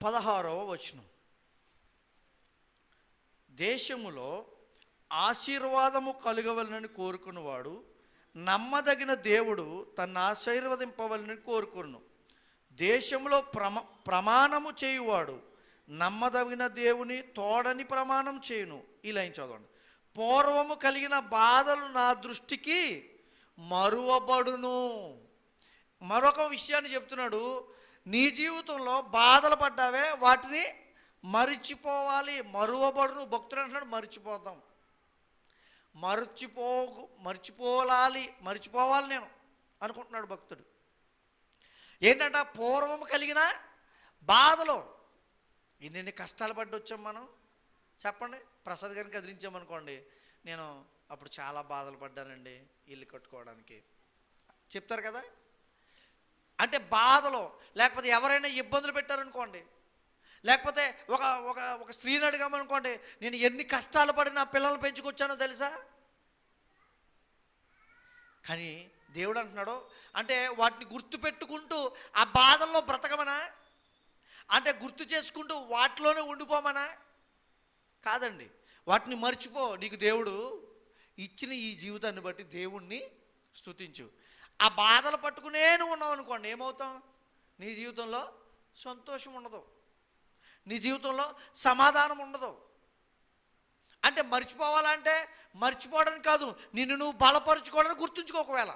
Speaker 1: 16వ వచనం. దేశములో ఆశీర్వాదము కలుగవలనని కోరుకున్నవాడు నమ్మదగిన దేవుడు తన్ను ఆశీర్వదింపవలనని కోరుకును. దేశంలో ప్రమాణము చేయువాడు నమ్మదగిన దేవుని తోడని ప్రమాణం చేయును. ఈ లైన్ చదవండి. పూర్వము కలిగిన బాధలు నా దృష్టికి మరువబడును. మరొక విషయాన్ని చెప్తున్నాడు. నీ జీవితంలో బాధలు పడ్డావే, వాటిని మరిచిపోవాలి. మరువబడును. భక్తుడు అంటున్నాడు మరిచిపోతాం, మర్చిపోవాలి నేను అనుకుంటున్నాడు భక్తుడు. ఏంటంటే పూర్వం కలిగిన బాధలో ఎన్ని కష్టాలు పడ్డి వచ్చాం మనం. చెప్పండి, ప్రసాద్ గారిని కదిలించామనుకోండి, నేను అప్పుడు చాలా బాధలు పడ్డానండి ఇల్లు కట్టుకోవడానికి చెప్తారు కదా. అంటే బాధలో, లేకపోతే ఎవరైనా ఇబ్బందులు పెట్టారనుకోండి, లేకపోతే ఒక ఒక ఒక స్త్రీని అడిగామనుకోండి, నేను ఎన్ని కష్టాలు పడి నా పిల్లలు పెంచుకొచ్చానో తెలుసా. కానీ దేవుడు అంటున్నాడు, అంటే వాటిని గుర్తు పెట్టుకుంటూ ఆ బాధల్లో బ్రతకమనా? అంటే గుర్తు చేసుకుంటూ వాటిలోనే ఉండిపోమనా? కాదండి. వాటిని మర్చిపో. నీకు దేవుడు ఇచ్చిన ఈ జీవితాన్ని బట్టి దేవుణ్ణి స్తుతించు. ఆ బాధలు పట్టుకునే నువ్వు ఉన్నావు అనుకోండి, ఏమవుతాం? నీ జీవితంలో సంతోషం ఉండదు, నీ జీవితంలో సమాధానం ఉండదు. అంటే మర్చిపోవాలంటే మర్చిపోవడానికి కాదు, నిన్ను నువ్వు బలపరుచుకోవాలని గుర్తుంచుకో. ఒకవేళ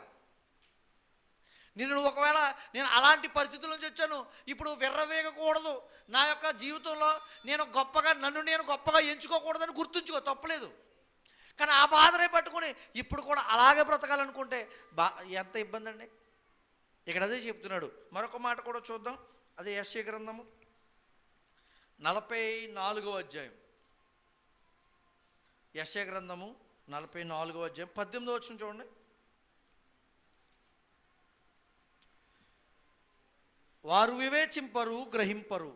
Speaker 1: నేను అలాంటి పరిస్థితుల నుంచి వచ్చాను, ఇప్పుడు విర్రవేగకూడదు, నా యొక్క జీవితంలో నన్ను నేను గొప్పగా ఎంచుకోకూడదని గుర్తుంచుకో, తప్పలేదు. కానీ ఆ బాధనే పట్టుకొని ఇప్పుడు కూడా అలాగే బ్రతకాలనుకుంటే ఎంత ఇబ్బంది అండి. ఇక్కడ అదే చెప్తున్నాడు. మరొక మాట కూడా చూద్దాం. అదే యెషయా గ్రంథము 44వ అధ్యాయం. యెషయా గ్రంథము 44వ అధ్యాయం 18వ వచనం చూడండి. వారు వివేచింపరు, గ్రహింపరు.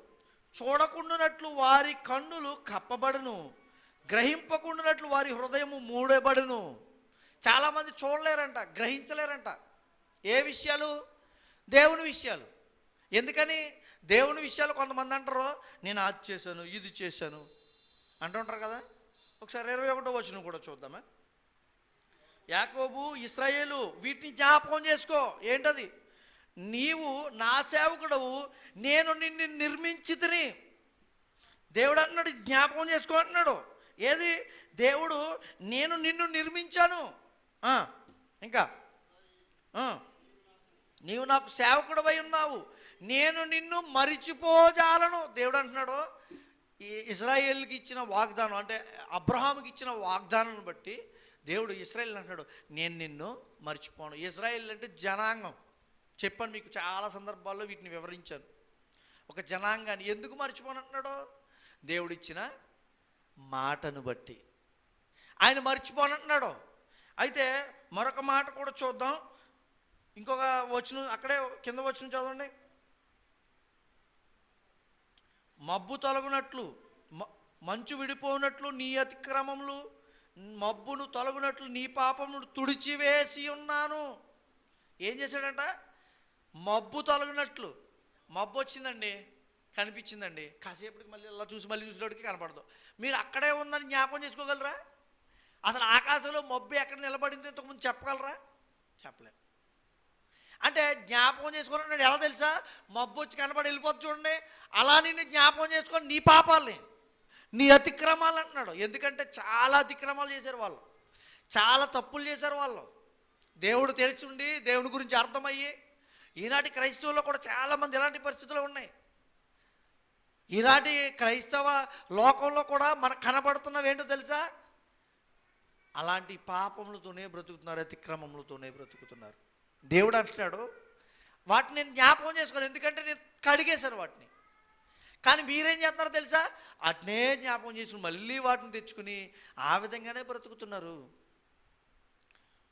Speaker 1: చూడకుండానట్లు వారి కన్నులు కప్పబడును, గ్రహింపకుండానట్లు వారి హృదయము మూడబడును. చాలామంది చూడలేరంట, గ్రహించలేరంట. ఏ విషయాలు? దేవుని విషయాలు. ఎందుకని? దేవుని విషయాలు కొంతమంది అంటారు, నేను అది చేశాను, ఇది చేశాను అంటుంటారు కదా. ఒకసారి 21వ వచనం కూడా చూద్దామా. యాకోబు, ఇశ్రాయేలు, వీటిని జ్ఞాపకం చేసుకో. ఏంటది? నీవు నా సేవకుడవు, నేను నిన్ను నిర్మించితిని. దేవుడు అన్నాడు, జ్ఞాపకం చేసుకో అంటున్నాడు. ఏది? దేవుడు, నేను నిన్ను నిర్మించాను. ఇంకా నీవు నాకు సేవకుడవై ఉన్నావు, నేను నిన్ను మరిచిపోజాలను. దేవుడు అంటున్నాడు, ఇశ్రాయేలుకి ఇచ్చిన వాగ్దానం, అంటే అబ్రహాముకి ఇచ్చిన వాగ్దానం బట్టి దేవుడు ఇశ్రాయేల్ అంటున్నాడు, నేను నిన్ను మర్చిపోను. ఇశ్రాయేల్ అంటే జనాంగం. చెప్పాను మీకు, చాలా సందర్భాల్లో వీటిని వివరించాను. ఒక జనాంగాన్ని ఎందుకు మర్చిపోను అంటున్నాడు? దేవుడిచ్చిన మాటను బట్టి ఆయన మర్చిపోను అంటున్నాడు. అయితే మరొక మాట కూడా చూద్దాం. ఇంకొక వచనం అక్కడే కింద వచనం చదవండి. మబ్బు తొలగునట్లు, మంచు విడిపోనట్లు నీ అతిక్రమములు, మబ్బును తొలగునట్లు నీ పాపమును తుడిచివేసి ఉన్నాను. ఏం చేశాడంట? మబ్బు తొలగినట్లు. మబ్బు వచ్చిందండి, కనిపించిందండి, కాసేపటికి మళ్ళీ అలా చూసి మళ్ళీ చూసేటోడికి కనపడదు. మీరు అక్కడే ఉందని జ్ఞాపకం చేసుకోగలరా? అసలు ఆకాశంలో మబ్బు ఎక్కడ నిలబడిందో ఇంతకుముందు చెప్పగలరా? చెప్పలేం. అంటే జ్ఞాపకం చేసుకున్నాడు ఎలా తెలుసా? మబ్బు వచ్చి కనబడి వెళ్ళిపోతుంది చూడండి, అలా నిన్ను జ్ఞాపకం చేసుకొని నీ పాపాలని, నీ అతిక్రమాలు అంటున్నాడు. ఎందుకంటే చాలా అతిక్రమాలు చేశారు వాళ్ళు, చాలా తప్పులు చేశారు వాళ్ళు. దేవుడు తెలిసి ఉండి, దేవుని గురించి అర్థమయ్యి, ఈనాటి క్రైస్తవుల్లో కూడా చాలామంది ఇలాంటి పరిస్థితులు ఉన్నాయి. ఈనాటి క్రైస్తవ లోకంలో కూడా మనకు కనబడుతున్నవి ఏంటో తెలుసా? అలాంటి పాపములతోనే బ్రతుకుతున్నారు, అతిక్రమములతోనే బ్రతుకుతున్నారు. దేవుడు అంటున్నాడు, వాటిని నేను జ్ఞాపకం చేసుకోను, ఎందుకంటే నేను కడిగేశాను వాటిని. కానీ మీరేం చేస్తున్నారో తెలుసా? వాటినే జ్ఞాపకం చేసుకుని మళ్ళీ వాటిని తెచ్చుకుని ఆ విధంగానే బ్రతుకుతున్నారు.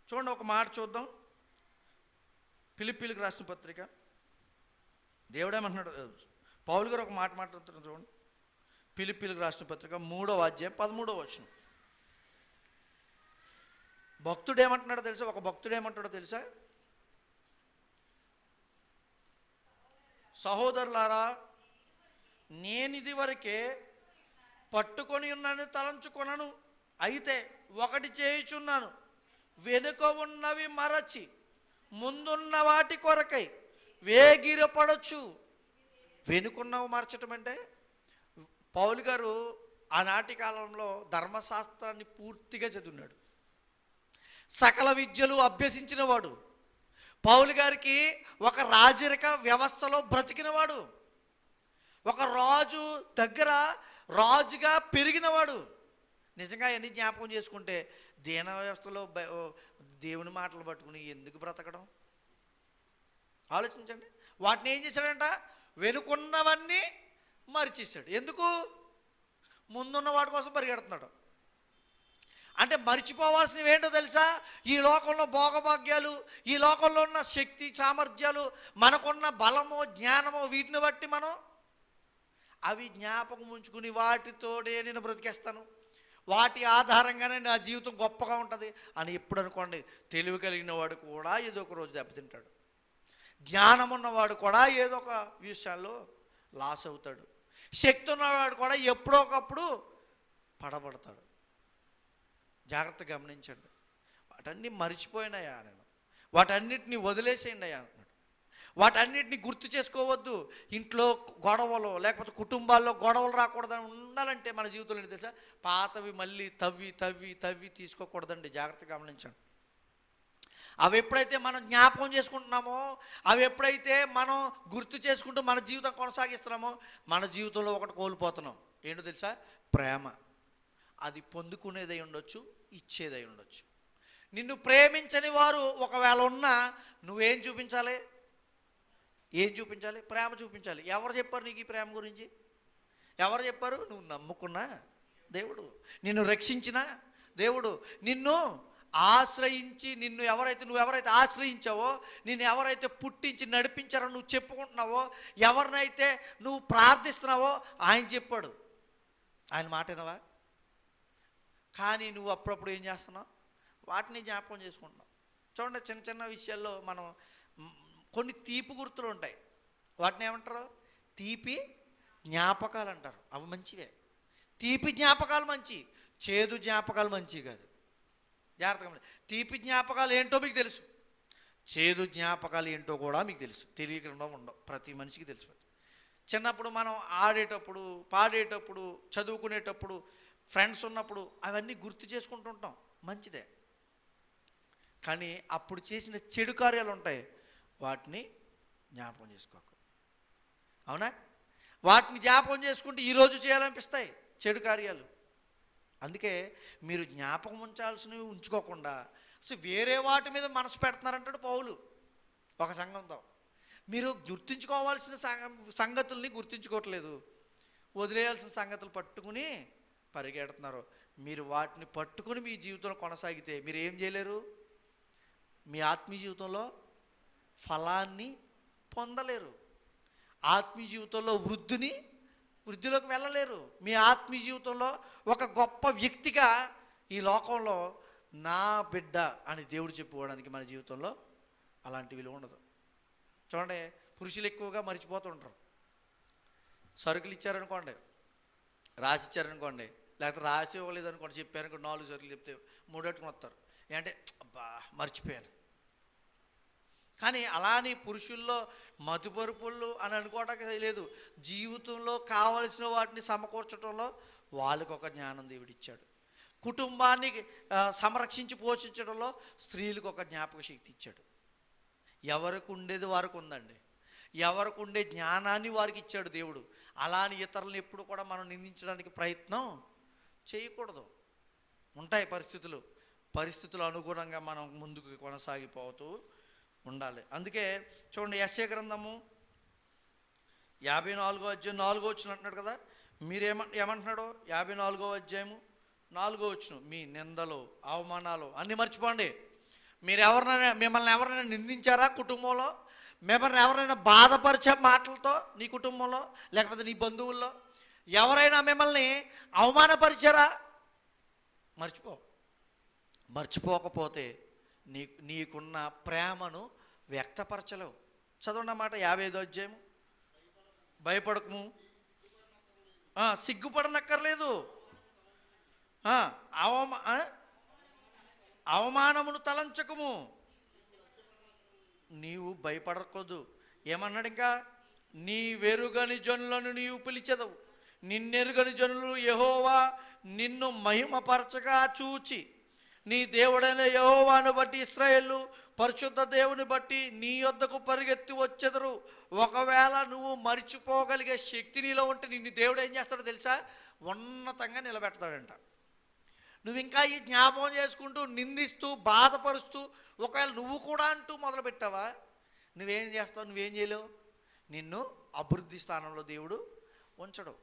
Speaker 1: చూడండి, ఒక మాట చూద్దాం. ఫిలిప్పీలకు రాసిన పత్రిక, దేవుడేమంటున్నాడు? పౌలు గారు ఒక మాట మాట్లాడుతున్నారు చూడండి. ఫిలిప్పీలకు రాసిన పత్రిక 3వ అధ్యాయం 13వ వచనం. భక్తుడు ఏమంటున్నాడో తెలుసా? ఒక భక్తుడు ఏమంటాడో తెలుసా? సహోదరులారా, నేనిది వరకే పట్టుకొని ఉన్నాను తలంచుకొనను, అయితే ఒకటి చేయుచున్నాను, వెనుక ఉన్నవి మరచి ముందున్న వాటి కొరకై వేగిరపడొచ్చు. వెనుకున్నవి మరచటం అంటే, పౌలు గారు ఆనాటి కాలంలో ధర్మశాస్త్రాన్ని పూర్తిగా చదివినాడు, సకల విద్యలు అభ్యసించిన వాడు. పౌలు గారికి ఒక రాజరిక వ్యవస్థలో బ్రతికినవాడు, ఒక రాజు దగ్గర రాజుగా పెరిగినవాడు. నిజంగా అవన్నీ జ్ఞాపకం చేసుకుంటే దీన వ్యవస్థలో దేవుని మాటలు పట్టుకుని ఎందుకు బ్రతకడం? ఆలోచించండి. వాటిని ఏం చేశాడంట? వెనుకున్నవన్నీ మరిచేశాడు. ఎందుకు? ముందున్న వాటి కోసం పరిగెడుతున్నాడు. అంటే మరిచిపోవాల్సినవి ఏంటో తెలుసా? ఈ లోకంలో భోగభాగ్యాలు, ఈ లోకంలో ఉన్న శక్తి సామర్థ్యాలు, మనకున్న బలము జ్ఞానము, వీటిని బట్టి మనం అవి జ్ఞాపకం ఉంచుకుని వాటితోనే నేను బ్రతికేస్తాను, వాటి ఆధారంగానే నా జీవితం గొప్పగా ఉంటుంది అని ఎప్పుడు అనుకోండి. తెలివి కలిగిన వాడు కూడా ఏదో ఒక రోజు దెబ్బతింటాడు, జ్ఞానం ఉన్నవాడు కూడా ఏదో ఒక విషయాల్లో లాస్ అవుతాడు, శక్తి ఉన్నవాడు కూడా ఎప్పుడో ఒకప్పుడు పడబడతాడు. జాగ్రత్త గమనించండి. వాటన్నీ మర్చిపోయినాయా నేను, వాటన్నిటిని వదిలేసేయండి అయ్యా అంటున్నాడు. వాటన్నిటిని గుర్తు చేసుకోవద్దు. ఇంట్లో గొడవలు, లేకపోతే కుటుంబాల్లో గొడవలు రాకూడదని ఉండాలంటే మన జీవితంలో ఏంటి తెలుసా? పాతవి మళ్ళీ తవ్వి తవ్వి తవ్వి తీసుకోకూడదండి. జాగ్రత్త గమనించండి. అవి ఎప్పుడైతే మనం జ్ఞాపకం చేసుకుంటున్నామో, అవి ఎప్పుడైతే మనం గుర్తు చేసుకుంటూ మన జీవితం కొనసాగిస్తున్నామో, మన జీవితంలో ఒకటి కోల్పోతున్నాం. ఏంటో తెలుసా? ప్రేమ. అది పొందుకునేదై ఉండొచ్చు, ఇచ్చేదై ఉండొచ్చు. నిన్ను ప్రేమించని వారు ఒకవేళ ఉన్నా నువ్వేం చూపించాలి? ఏం చూపించాలి? ప్రేమ చూపించాలి. ఎవరు చెప్పారు నీకు ఈ ప్రేమ గురించి? ఎవరు చెప్పారు? నువ్వు నమ్ముకున్న దేవుడు, నిన్ను రక్షించిన దేవుడు, నిన్ను ఆశ్రయించి, నువ్వు ఎవరైతే ఆశ్రయించావో, నిన్ను ఎవరైతే పుట్టించి నడిపించారో నువ్వు చెప్పుకుంటున్నావో, ఎవరినైతే నువ్వు ప్రార్థిస్తున్నావో ఆయన చెప్పాడు. ఆయన మాట వినవా? కానీ నువ్వు అప్పుడప్పుడు ఏం చేస్తున్నావు? వాటిని జ్ఞాపకం చేసుకుంటున్నాం. చూడండి, చిన్న చిన్న విషయాల్లో మనం కొన్ని తీపి గుర్తులు ఉంటాయి. వాటిని ఏమంటారు? తీపి జ్ఞాపకాలు అంటారు. అవి మంచివే. తీపి జ్ఞాపకాలు మంచి, చేదు జ్ఞాపకాలు మంచివి కాదు. జాగ్రత్తగా. తీపి జ్ఞాపకాలు ఏంటో మీకు తెలుసు, చేదు జ్ఞాపకాలు ఏంటో కూడా మీకు తెలుసు. తెలియకుండా ఉండవు, ప్రతి మనిషికి తెలుసు. చిన్నప్పుడు మనం ఆడేటప్పుడు, పాడేటప్పుడు, చదువుకునేటప్పుడు, ఫ్రెండ్స్ ఉన్నప్పుడు అవన్నీ గుర్తు చేసుకుంటుంటాం, మంచిదే. కానీ అప్పుడు చేసిన చెడు కార్యాలు ఉంటాయి, వాటిని జ్ఞాపకం చేసుకోక. అవునా? వాటిని జ్ఞాపకం చేసుకుంటే ఈరోజు చేయాలనిపిస్తాయి చెడు కార్యాలు. అందుకే మీరు జ్ఞాపకం ఉంచాల్సినవి ఉంచుకోకుండా అసలు వేరే వాటి మీద మనసు పెడుతున్నారంటాడు పౌలు ఒక సంఘంతో. మీరు గుర్తుంచుకోవాల్సిన సంగతుల్ని గుర్తుంచుకోవట్లేదు, వదిలేయాల్సిన సంగతులు పట్టుకుని పరిగెడుతున్నారు. మీరు వాటిని పట్టుకుని మీ జీవితంలో కొనసాగితే మీరు ఏం చేయలేరు, మీ ఆత్మీయ జీవితంలో ఫలాన్ని పొందలేరు. ఆత్మీయ జీవితంలో వృద్ధిలోకి వెళ్ళలేరు. మీ ఆత్మీయ జీవితంలో ఒక గొప్ప వ్యక్తిగా ఈ లోకంలో నా బిడ్డ అని దేవుడు చెప్పుకోవడానికి మన జీవితంలో అలాంటి విలువ ఉండదు. చూడండి, పురుషులు ఎక్కువగా మర్చిపోతుంటారు. సరుకులు ఇచ్చారనుకోండి, రాసి ఇచ్చారనుకోండి, లేకపోతే రాసి ఇవ్వలేదనుకోండి, చెప్పారనుకోండి, 4 సరుకులు చెప్తే 3 పెట్టుకుని వస్తారు. ఏంటంటే అబ్బా మర్చిపోయాను. కానీ అలానే పురుషుల్లో మతిపరుపుళ్ళు అని అనుకోవడానికి లేదు. జీవితంలో కావలసిన వాటిని సమకూర్చడంలో వాళ్ళకు ఒక జ్ఞానం దేవుడిచ్చాడు. కుటుంబాన్ని సంరక్షించి పోషించడంలో స్త్రీలకు ఒక జ్ఞాపక శక్తి ఇచ్చాడు. ఎవరికి ఉండేది వారికి ఉందండి, ఎవరికి ఉండే జ్ఞానాన్ని వారికి ఇచ్చాడు దేవుడు. అలాని ఇతరులను ఎప్పుడు కూడా మనం నిందించడానికి ప్రయత్నం చేయకూడదు. ఉంటాయి పరిస్థితులు అనుగుణంగా మనం ముందుకు కొనసాగిపోతూ ఉండాలి. అందుకే చూడండి, యెషయా గ్రంథము 54వ అధ్యాయం 4వ వచనం అంటున్నాడు కదా. ఏమంటున్నాడు? 54వ అధ్యాయము 4వ వచనం, మీ నిందలు అవమానాలు అన్నీ మర్చిపోండి. మిమ్మల్ని ఎవరైనా నిందించారా కుటుంబంలో? మిమ్మల్ని ఎవరైనా బాధపరిచే మాటలతో నీ కుటుంబంలో లేకపోతే నీ బంధువుల్లో ఎవరైనా మిమ్మల్ని అవమానపరిచారా? మర్చిపోకపోతే నీకున్న ప్రేమను వ్యక్తపరచలేవు. చదవండి అన్నమాట 55వ అధ్యాయం. భయపడకము, సిగ్గుపడనక్కర్లేదు, అవమానమును తలంచకము, నీవు భయపడకూడదు. ఏమన్నాడు ఇంకా? నీ వెరుగని జనులను నీవు పిలిచెదవు, నిన్నెరుగని జనులు యెహోవా నిన్ను మహిమపరచగా చూచి, నీ దేవుడైన యెహోవాను బట్టి ఇశ్రాయేలు పరిశుద్ధ దేవుని బట్టి నీ యొద్దకు పరిగెత్తి వచ్చెదరు. ఒకవేళ నువ్వు మరిచిపోగలిగే శక్తి నీలో ఉంటే నిన్ను దేవుడు ఏం చేస్తాడో తెలుసా? ఉన్నతంగా నిలబెడతాడంట. నువ్వు ఇంకా ఈ జ్ఞాపకం చేసుకుంటూ నిందిస్తూ బాధపరుస్తూ ఒకవేళ నువ్వు కూడా అంటూ మొదలుపెట్టావా, నువ్వేం చేస్తావు? నువ్వేం చేయలేవు. నిన్ను అభివృద్ధి స్థానంలో దేవుడు ఉంచడు.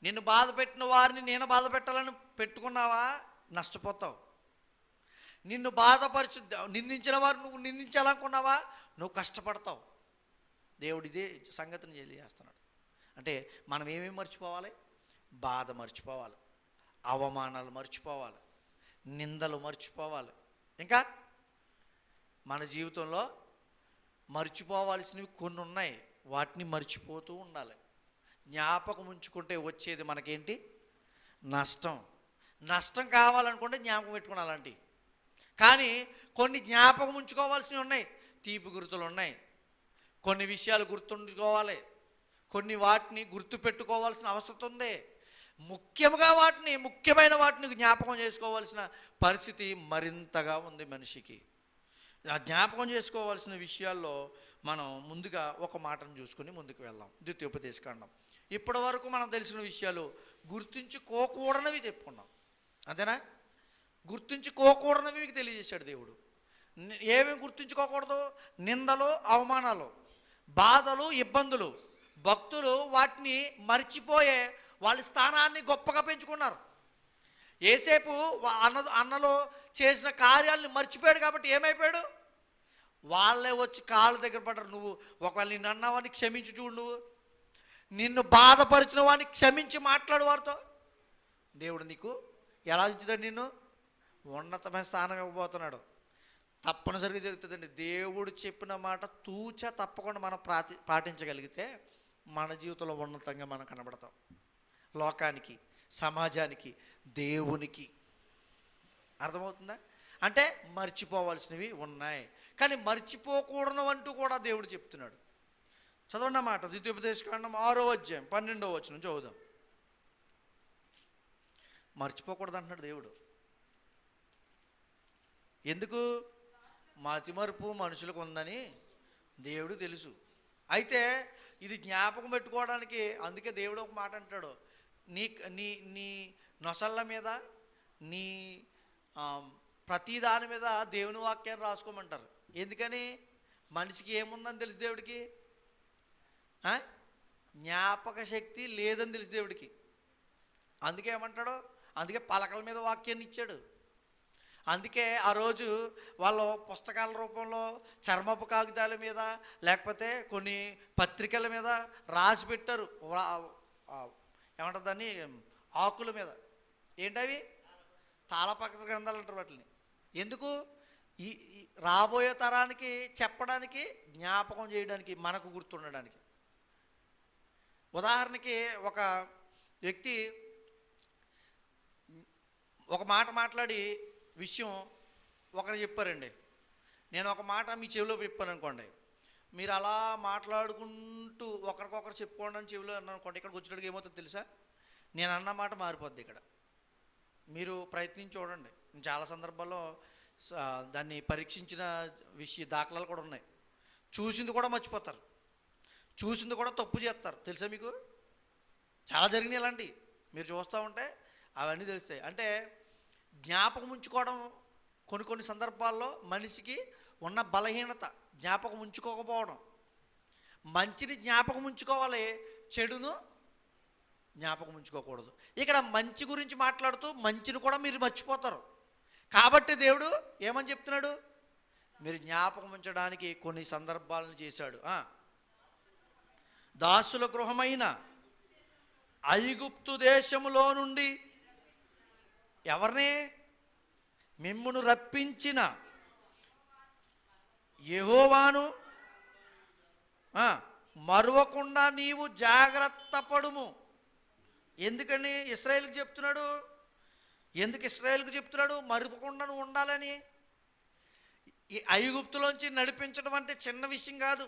Speaker 1: నిన్ను బాధ పెట్టిన వారిని నేను బాధ పెట్టాలని పెట్టుకున్నావా, నష్టపోతావు. నిన్ను నిందించిన వారు నువ్వు నిందించాలనుకున్నావా, నువ్వు కష్టపడతావు. దేవుడు ఇదే సంగతిని చేస్తున్నాడు. అంటే మనం ఏమేమి మర్చిపోవాలి? బాధ మర్చిపోవాలి, అవమానాలు మర్చిపోవాలి, నిందలు మర్చిపోవాలి. ఇంకా మన జీవితంలో మర్చిపోవాల్సినవి కొన్ని ఉన్నాయి, వాటిని మర్చిపోతూ ఉండాలి. జ్ఞాపకం ఉంచుకుంటే వచ్చేది మనకేంటి? నష్టం కావాలనుకుంటే జ్ఞాపకం పెట్టుకుని అలాంటివి. కానీ కొన్ని జ్ఞాపకం ఉంచుకోవాల్సినవి ఉన్నాయి, తీపి గుర్తులు ఉన్నాయి. కొన్ని విషయాలు గుర్తుంచుకోవాలి, కొన్ని వాటిని గుర్తు పెట్టుకోవాల్సిన అవసరం ఉంది. ముఖ్యమైన వాటిని జ్ఞాపకం చేసుకోవాల్సిన పరిస్థితి మరింతగా ఉంది మనిషికి. ఆ జ్ఞాపకం చేసుకోవాల్సిన విషయాల్లో మనం ముందుగా ఒక మాటను చూసుకుని ముందుకు వెళ్దాం. ద్వితీయోపదేశకాండం. ఇప్పటి వరకు మనం తెలిసిన విషయాలు గుర్తుంచుకోకూడనివి చెప్పుకున్నాం, అంతేనా? గుర్తుంచుకోకూడనివి మీకు తెలియజేశాడు దేవుడు. ఏమేమి గుర్తుంచుకోకూడదు? నిందలు, అవమానాలు, బాధలు, ఇబ్బందులు. భక్తులు వాటిని మర్చిపోయే వాళ్ళ స్థానాన్ని గొప్పగా పెంచుకున్నారు. ఏసేపు అన్నలో చేసిన కార్యాలను మర్చిపోయాడు కాబట్టి ఏమైపోయాడు? వాళ్ళే వచ్చి కాళ్ళ దగ్గర పడ్డారు. నువ్వు ఒకవేళ నిన్ను అన్నవాడిని క్షమించి చూడు, నువ్వు నిన్ను బాధపరిచిన వాడిని క్షమించి మాట్లాడు వారితో. దేవుడు నీకు ఎలా ఉంచుతాడు? నిన్ను ఉన్నతమైన స్థానం ఇవ్వబోతున్నాడు. తప్పనిసరిగా జరుగుతుందండి. దేవుడు చెప్పిన మాట తూచా తప్పకుండా మనం పాటించగలిగితే మన జీవితంలో ఉన్నతంగా మనం కనబడతాం. లోకానికి, సమాజానికి, దేవునికి. అర్థమవుతుందా? అంటే మర్చిపోవాల్సినవి ఉన్నాయి, కానీ మర్చిపోకూడదు అంటూ కూడా దేవుడు చెప్తున్నాడు. చదవండి అన్నమాట. ద్వితీయోపదేశకాండం 6వ అధ్యాయం 12వ వచనం చదువుదాం. మర్చిపోకూడదు అంటున్నాడు దేవుడు. ఎందుకు? మతిమరుపు మనుషులకు ఉందని దేవుడు తెలుసు. అయితే ఇది జ్ఞాపకం పెట్టుకోవడానికి అందుకే దేవుడు ఒక మాట అంటాడు, నీ నీ నీ నొసళ్ళ మీద, నీ ప్రతి దాని మీద దేవుని వాక్యాన్ని రాసుకోమంటారు. ఎందుకని? మనిషికి ఏముందని తెలుసు దేవుడికి, జ్ఞాపక శక్తి లేదని తెలుసు దేవుడికి. అందుకే ఏమంటాడు? అందుకే పలకల మీద వాక్యాన్ని ఇచ్చాడు. అందుకే ఆ రోజు వాళ్ళు పుస్తకాల రూపంలో చర్మపు కాగితాల మీద లేకపోతే కొన్ని పత్రికల మీద రాసి పెట్టారు. ఏమంటారు దాన్ని? ఆకుల మీద. ఏంటవి? తాళపత్ర గ్రంథాలు అంటారు వాటిని. ఎందుకు? ఈ రాబోయే తరానికి చెప్పడానికి, జ్ఞాపకం చేయడానికి, మనకు గుర్తుండడానికి. ఉదాహరణకి ఒక వ్యక్తి ఒక మాట మాట్లాడి విషయం ఒకరు చెప్పారండి. నేను ఒక మాట మీ చెవిలో చెప్పాను అనుకోండి, మీరు అలా మాట్లాడుకుంటూ ఒకరికొకరు చెప్పుకోండి అని చెవిలో అన్నాను అనుకోండి, ఇక్కడికి వచ్చేటప్పుడు ఏమవుతుందో తెలుసా? నేను అన్న మాట మారిపోద్ది. ఇక్కడ మీరు ప్రయత్నించి చూడండి. చాలా సందర్భాల్లో దాన్ని పరీక్షించిన దాఖలాలు కూడా ఉన్నాయి. చూసింది కూడా మర్చిపోతారు, చూసింది కూడా తప్పు చేస్తారు. తెలుసా మీకు? చాలా జరిగినాయి ఇలాంటివి. మీరు చూస్తూ ఉంటే అవన్నీ తెలుస్తాయి. అంటే జ్ఞాపకం ఉంచుకోవడం కొన్ని సందర్భాల్లో మనిషికి ఉన్న బలహీనత, జ్ఞాపకం ఉంచుకోకపోవడం. మంచిని జ్ఞాపకం ఉంచుకోవాలి, చెడును జ్ఞాపకం ఉంచుకోకూడదు. ఇక్కడ మంచి గురించి మాట్లాడుతూ మంచిని కూడా మీరు మర్చిపోతారు. కాబట్టి దేవుడు ఏమని చెప్తున్నాడు? మీరు జ్ఞాపకం ఉంచడానికి కొన్ని సందర్భాలను చేశాడు. దాసుల గృహమైన ఐగుప్తు దేశములో నుండి ఎవరిని? మిమ్మును రప్పించిన యెహోవాను మరువకుండా నీవు జాగ్రత్త పడుము. ఎందుకని ఇశ్రాయేలుకి చెప్తున్నాడు? ఎందుకు ఇశ్రాయేలుకి చెప్తున్నాడు? మరువకుండా నువ్వు ఉండాలని. ఈ ఐగుప్తులోంచి నడిపించడం అంటే చిన్న విషయం కాదు.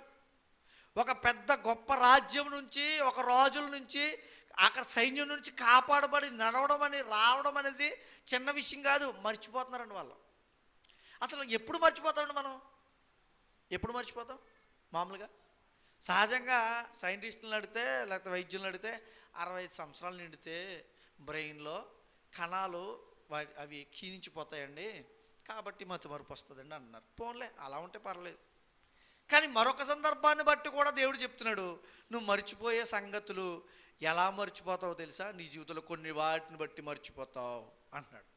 Speaker 1: ఒక పెద్ద గొప్ప రాజ్యం నుంచి, ఒక రాజుల నుంచి, అక్కడ సైన్యం నుంచి కాపాడబడి రావడం అనేది చిన్న విషయం కాదు. మర్చిపోతున్నారండి వాళ్ళు. అసలు ఎప్పుడు మర్చిపోతామండి మనం? ఎప్పుడు మర్చిపోతాం? మామూలుగా సహజంగా సైంటిస్టులను అడిగితే లేకపోతే వైద్యులను అడిగితే 65 సంవత్సరాలు నిండితే బ్రెయిన్లో కణాలు అవి క్షీణించిపోతాయండి, కాబట్టి మతిమరుపు వస్తుందండి అన్నారు. పోన్లే, అలా ఉంటే పర్లేదు. కానీ మరొక సందర్భాన్ని బట్టి కూడా దేవుడు చెప్తున్నాడు, నువ్వు మర్చిపోయే సంగతులు ఎలా మర్చిపోతావో తెలుసా? నీ జీవితంలో కొన్ని వాటిని బట్టి మర్చిపోతావు అంటున్నాడు.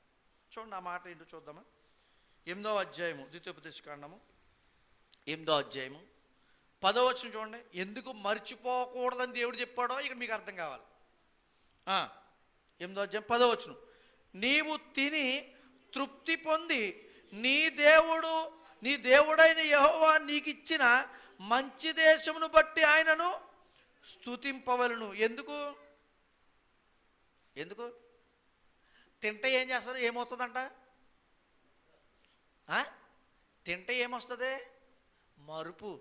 Speaker 1: చూడండి ఆ మాట ఏంటో చూద్దామా? 8వ అధ్యాయము ద్వితీయోపదేశకాండము 8వ అధ్యాయము 10వ వచనం చూడండి. ఎందుకు మర్చిపోకూడదని దేవుడు చెప్పాడో ఇక్కడ మీకు అర్థం కావాలి. 8వ అధ్యాయం 10వ వచనం. నీవు తిని తృప్తి పొంది నీ దేవుడైన యెహోవా నీకు ఇచ్చిన మంచి దేశమును బట్టి ఆయనను స్తుతింపవలను. ఎందుకు? తింటే ఏం చేస్తుంది? ఏమొస్తుందంట? తింటే ఏమొస్తుంది? మరుపు.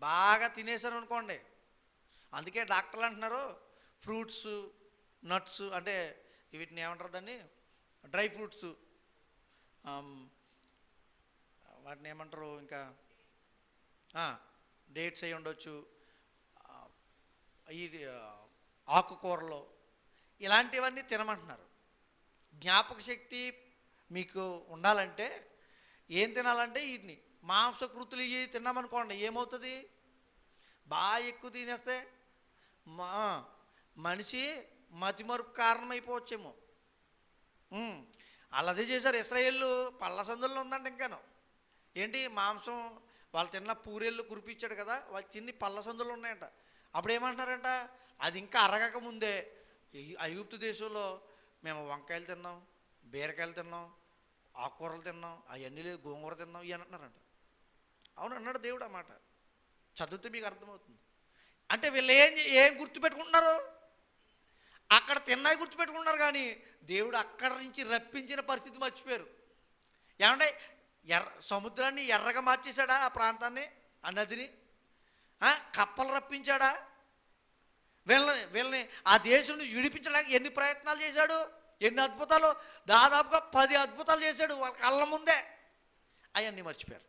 Speaker 1: బాగా తినేసారు అనుకోండి. అందుకే డాక్టర్లు అంటున్నారు ఫ్రూట్స్, నట్స్, అంటే వీటిని ఏమంటారు దాన్ని? డ్రై ఫ్రూట్స్, వాటిని ఏమంటారు ఇంకా, డేట్స్ అయి ఉండొచ్చు, ఈ ఆకుకూరలు, ఇలాంటివన్నీ తినమంటున్నారు. జ్ఞాపక శక్తి మీకు ఉండాలంటే ఏం తినాలంటే వీటిని మాంసకృతులు ఇవి తిన్నామనుకోండి, ఏమవుతుంది? బాగా ఎక్కువ తినేస్తే మనిషి మతిమరుపు కారణమైపోవచ్చేమో. అలాగే చేశారు ఇశ్రాయేలు. పళ్ళ సందుల్లో ఉందండి ఇంకాను. ఏంటి? మాంసం వాళ్ళు తిన్న పూరేళ్ళు కురిపించాడు కదా, వాళ్ళు తిని పళ్ళ సందులు ఉన్నాయంట. అప్పుడు ఏమంటున్నారంట? అది ఇంకా అరగక ముందే ఐగుప్తు దేశంలో మేము వంకాయలు తిన్నాం, బీరకాయలు తిన్నాం, ఆకుకూరలు తిన్నాం, అవన్నీ లేదు, గోంగూర తిన్నాం ఇవి అంటున్నారంట. అవును అన్నాడు దేవుడు ఆ మాట. చదివితే మీకు అర్థమవుతుంది. అంటే వీళ్ళు ఏం గుర్తుపెట్టుకుంటున్నారు? అక్కడ తిన్నాయి గుర్తుపెట్టుకుంటున్నారు, కానీ దేవుడు అక్కడ నుంచి రప్పించిన పరిస్థితి మర్చిపోయారు. ఏమంటే సముద్రాన్ని ఎర్రగా మార్చేశాడా ఆ ప్రాంతాన్ని, ఆ నదిని? కప్పలు రప్పించాడా? వీళ్ళని ఆ దేశం నుంచి విడిపించడానికి ఎన్ని ప్రయత్నాలు చేశాడు, ఎన్ని అద్భుతాలు, దాదాపుగా 10 అద్భుతాలు చేశాడు వాళ్ళ కళ్ళ ముందే. అవన్నీ మర్చిపోయారు.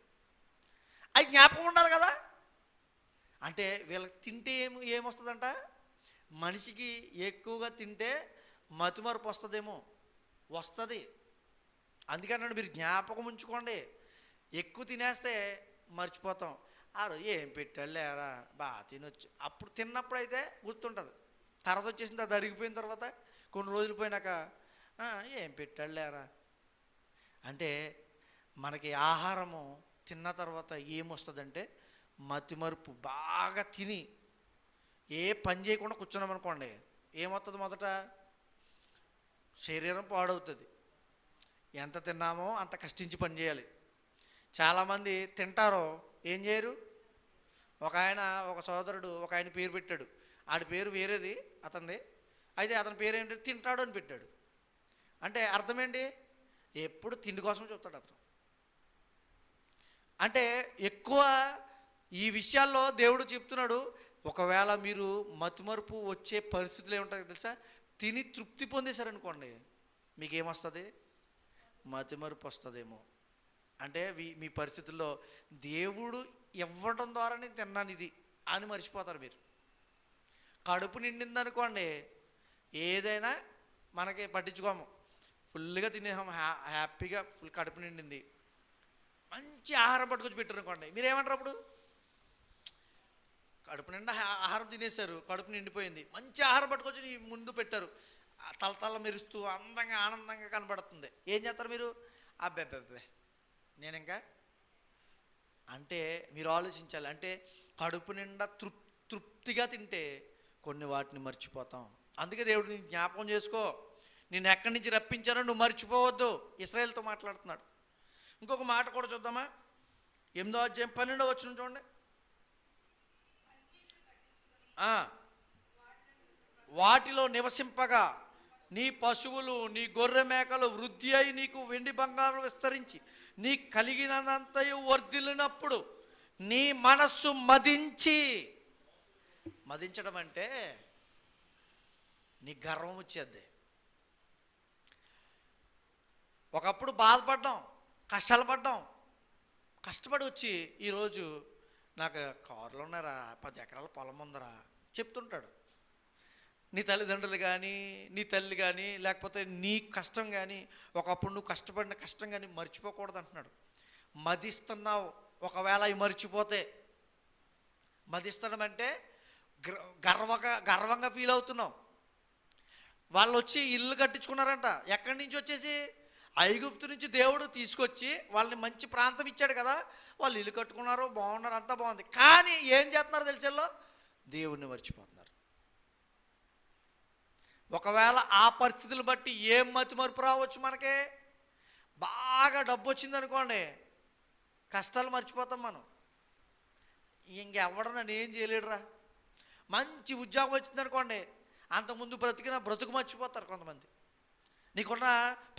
Speaker 1: అవి జ్ఞాపకం ఉండాలి కదా. అంటే వీళ్ళకి తింటే ఏమొస్తుందంట, మనిషికి ఎక్కువగా తింటే మతిమరుపు వస్తుందేమో, వస్తుంది. అందుకన్నాడు మీరు జ్ఞాపకం ఉంచుకోండి. ఎక్కువ తినేస్తే మర్చిపోతాం. ఆ రోజు ఏం పెట్టాడు లేరా బాగా తినొచ్చు, అప్పుడు తిన్నప్పుడు అయితే గుర్తుంటుంది. తర్వాత వచ్చేసింది అది అరిగిపోయిన తర్వాత కొన్ని రోజులు పోయినాక ఏం పెట్టాడు లేరా. అంటే మనకి ఆహారము తిన్న తర్వాత ఏమొస్తుందంటే మతిమరుపు. బాగా తిని ఏ పని చేయకుండా కూర్చున్నాం అనుకోండి, ఏమవుతుంది? మొదట శరీరం పాడవుతుంది. ఎంత తిన్నామో అంత కష్టించి పని చేయాలి. చాలామంది తింటారో ఏం చేయరు. ఒక సోదరుడు ఒక ఆయన పేరు పెట్టాడు. ఆడి పేరు వేరేది అతనిది, అయితే అతని పేరు ఏంటి, తింటాడు అని పెట్టాడు. అంటే అర్థం ఏంటి? ఎప్పుడు తిండి కోసం చూస్తాడు అతను. అంటే ఎక్కువ ఈ విషయాల్లో దేవుడు చెప్తున్నాడు, ఒకవేళ మీరు మతిమరుపు వచ్చే పరిస్థితులు ఏముంటాయి తెలుసా? తిని తృప్తి పొందేశారనుకోండి, మీకేమొస్తుంది? మతిమరుపు వస్తుందేమో. అంటే మీ పరిస్థితుల్లో దేవుడు ఇవ్వడం ద్వారానే తిన్నాను ఇది అని మర్చిపోతారు మీరు. కడుపు నిండిందనుకోండి, ఏదైనా మనకి పట్టించుకోము, ఫుల్గా తినేసాము, హ్యాపీగా ఫుల్ కడుపు నిండింది. మంచి ఆహారం పట్టుకొచ్చి పెట్టారనుకోండి, మీరేమంటారు అప్పుడు? కడుపు నిండా ఆహారం తినేశారు, కడుపు నిండిపోయింది, మంచి ఆహారం పట్టుకొచ్చి ముందు పెట్టారు, తలతల మెరుస్తూ అందంగా ఆనందంగా కనబడుతుంది. ఏం చేస్తారు మీరు? అబ్బే నేను ఇంకా. అంటే మీరు ఆలోచించాలి. అంటే కడుపు నిండా తృప్తిగా తింటే కొన్ని వాటిని మర్చిపోతాం. అందుకే దేవుడు నీ జ్ఞాపకం చేసుకో, నేను ఎక్కడి నుంచి రప్పించానో నువ్వు మర్చిపోవద్దు. ఇశ్రాయేలుతో మాట్లాడుతున్నాడు. ఇంకొక మాట కూడా చూద్దామా? 8వ అధ్యాయం 12వ వచనం చూడండి. వాటిలో నివసింపగా నీ పశువులు నీ గొర్రె మేకలు వృద్ధి అయి నీకు వెండి బంగారం విస్తరించి నీ కలిగినంతయు వర్ధిల్లినప్పుడు నీ మనస్సు మదించడం అంటే నీ గర్వం వచ్చేద్ది. ఒకప్పుడు బాధపడ్డాం, కష్టాలు పడ్డాం, కష్టపడి వచ్చి ఈరోజు నాకు కారులో ఉన్నారా, 10 ఎకరాల పొలం ఉందరా చెప్తుంటాడు. నీ తల్లిదండ్రులు కానీ, నీ తల్లి కానీ, లేకపోతే నీ కష్టం కానీ, ఒకప్పుడు నువ్వు కష్టపడిన కష్టం కానీ మర్చిపోకూడదు అంటున్నాడు. మదిస్తున్నావు. ఒకవేళ అవి మర్చిపోతే, మదిస్తడం అంటే గర్వంగా ఫీల్ అవుతున్నావు. వాళ్ళు వచ్చి ఇల్లు కట్టించుకున్నారంట. ఎక్కడి నుంచి వచ్చేసి? ఐగుప్తు నుంచి దేవుడు తీసుకొచ్చి వాళ్ళని మంచి ప్రాంతం ఇచ్చాడు కదా, వాళ్ళు ఇల్లు కట్టుకున్నారు, బాగున్నారు, అంతా బాగుంది. కానీ ఏం చేస్తున్నారు తెలిసేలో? దేవుణ్ణి మర్చిపోతున్నారు. ఒకవేళ ఆ పరిస్థితులు బట్టి ఏం మతిమరుపు రావచ్చు మనకే? బాగా డబ్బు వచ్చింది అనుకోండి, కష్టాలు మర్చిపోతాం మనం. ఇంకెవడ నన్ను ఏం చేయలేడురా. మంచి ఉద్యోగం వచ్చిందనుకోండి, అంతకుముందు బ్రతుకు మర్చిపోతారు కొంతమంది. నీకున్న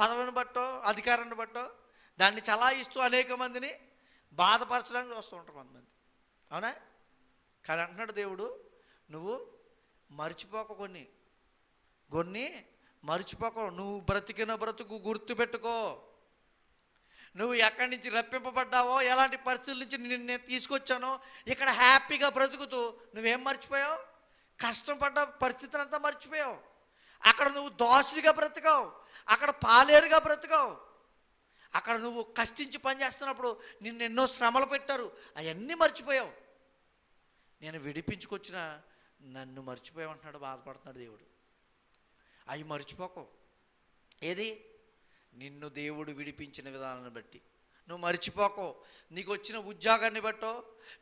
Speaker 1: పదవిని బట్టో అధికారాన్ని బట్టో దాన్ని చలాయిస్తూ అనేక మందిని బాధపరచడానికి వస్తూ ఉంటారు కొంతమంది. అవునా? కానీ అంటున్నాడు దేవుడు, నువ్వు మర్చిపోక కొన్ని మర్చిపోక, నువ్వు బ్రతికిన బ్రతుకు గుర్తుపెట్టుకో. నువ్వు ఎక్కడి నుంచి రప్పింపబడ్డావో, ఎలాంటి పరిస్థితుల నుంచి నేను తీసుకొచ్చానో, ఇక్కడ హ్యాపీగా బ్రతుకుతూ నువ్వేం మర్చిపోయావు? కష్టపడ్డ పరిస్థితిని అంతా మర్చిపోయావు. అక్కడ నువ్వు దోషుడిగా బ్రతకావు, అక్కడ పాలేరుగా బ్రతకావు, అక్కడ నువ్వు కష్టించి పనిచేస్తున్నప్పుడు నిన్ను ఎన్నో శ్రమలు పెట్టారు, అవన్నీ మర్చిపోయావు. నేను విడిపించుకొచ్చిన నన్ను మర్చిపోయావు అంటున్నాడు, బాధపడుతున్నాడు దేవుడు. అవి మర్చిపోకు. ఏది? నిన్ను దేవుడు విడిపించిన విధానాన్ని బట్టి నువ్వు మర్చిపోకు. నీకు వచ్చిన ఉద్యోగాన్ని బట్టో,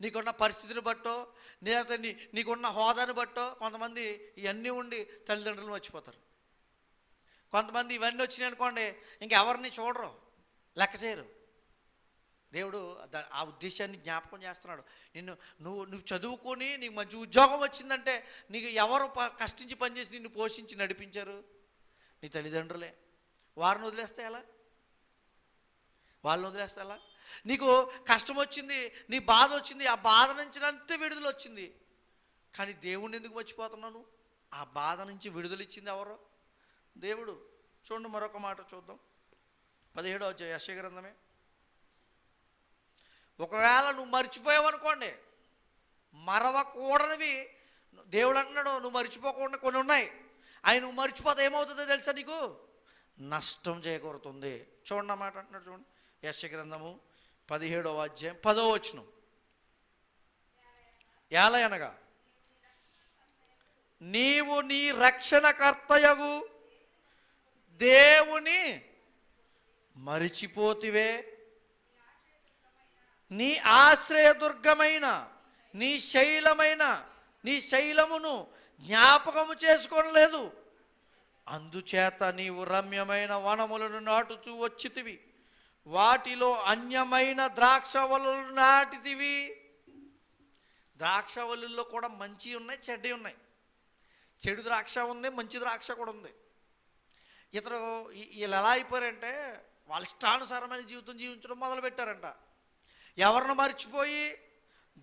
Speaker 1: నీకున్న పరిస్థితిని బట్టో, లేకపోతే నీకున్న హోదాని బట్టో. కొంతమంది ఇవన్నీ ఉండి తల్లిదండ్రులు మర్చిపోతారు. కొంతమంది ఇవన్నీ వచ్చినాయి అనుకోండి, ఇంకెవరిని చూడరు. లెక్క చేయరు. దేవుడు ఆ ఉద్దేశాన్ని జ్ఞాపకం చేస్తున్నాడు. నువ్వు చదువుకొని నీకు మంచి ఉద్యోగం వచ్చిందంటే నీకు ఎవరు కష్టించి పనిచేసి నిన్ను పోషించి నడిపించారు? నీ తల్లిదండ్రులే. వారిని వదిలేస్తే ఎలా? వాళ్ళని వదిలేస్తే ఎలా? నీకు కష్టం వచ్చింది, నీ బాధ వచ్చింది, ఆ బాధ నుంచి అంతే విడుదల వచ్చింది, కానీ దేవుణ్ణి ఎందుకు మర్చిపోతున్నాను? ఆ బాధ నుంచి విడుదల ఇచ్చింది ఎవరు? దేవుడు. చూడండి, మరొక మాట చూద్దాం. 17వ అధ్యాయం యెషయా గ్రంథమే. ఒకవేళ నువ్వు మర్చిపోయావు అనుకోండి, మరవకూడనివి దేవుడు అంటున్నాడు, నువ్వు మర్చిపోకుండా కొన్ని ఉన్నాయి. అవి నువ్వు మర్చిపోతే ఏమవుతుందో తెలుసా? నీకు నష్టం చేకూరుతుంది. చూడండి అన్నమాట అంటున్నాడు. చూడండి, యెషయా గ్రంథము 17వ అధ్యాయం 10వ వచనం. ఏలయనగా నీవు నీ రక్షణకర్తయగు దేవుని మరిచిపోతివే, నీ ఆశ్రయదుర్గమైన నీ శైలమును జ్ఞాపకము చేసుకోనలేదు. అందుచేత నీవు రమ్యమైన వనములను నాటుతూ వచ్చితివి, వాటిలో అన్యమైన ద్రాక్షవల్లులు నాటితివి. ద్రాక్షవల్లుల్లో కూడా మంచి ఉన్నాయి, చెడ్డ ఉన్నాయి. చెడు ద్రాక్ష ఉంది, మంచి ద్రాక్ష కూడా ఉంది. వీళ్ళు ఎలా అయిపోయారంటే వాళ్ళ ఇష్టానుసారమైన జీవితం జీవించడం మొదలుపెట్టారంట. ఎవరిని మర్చిపోయి?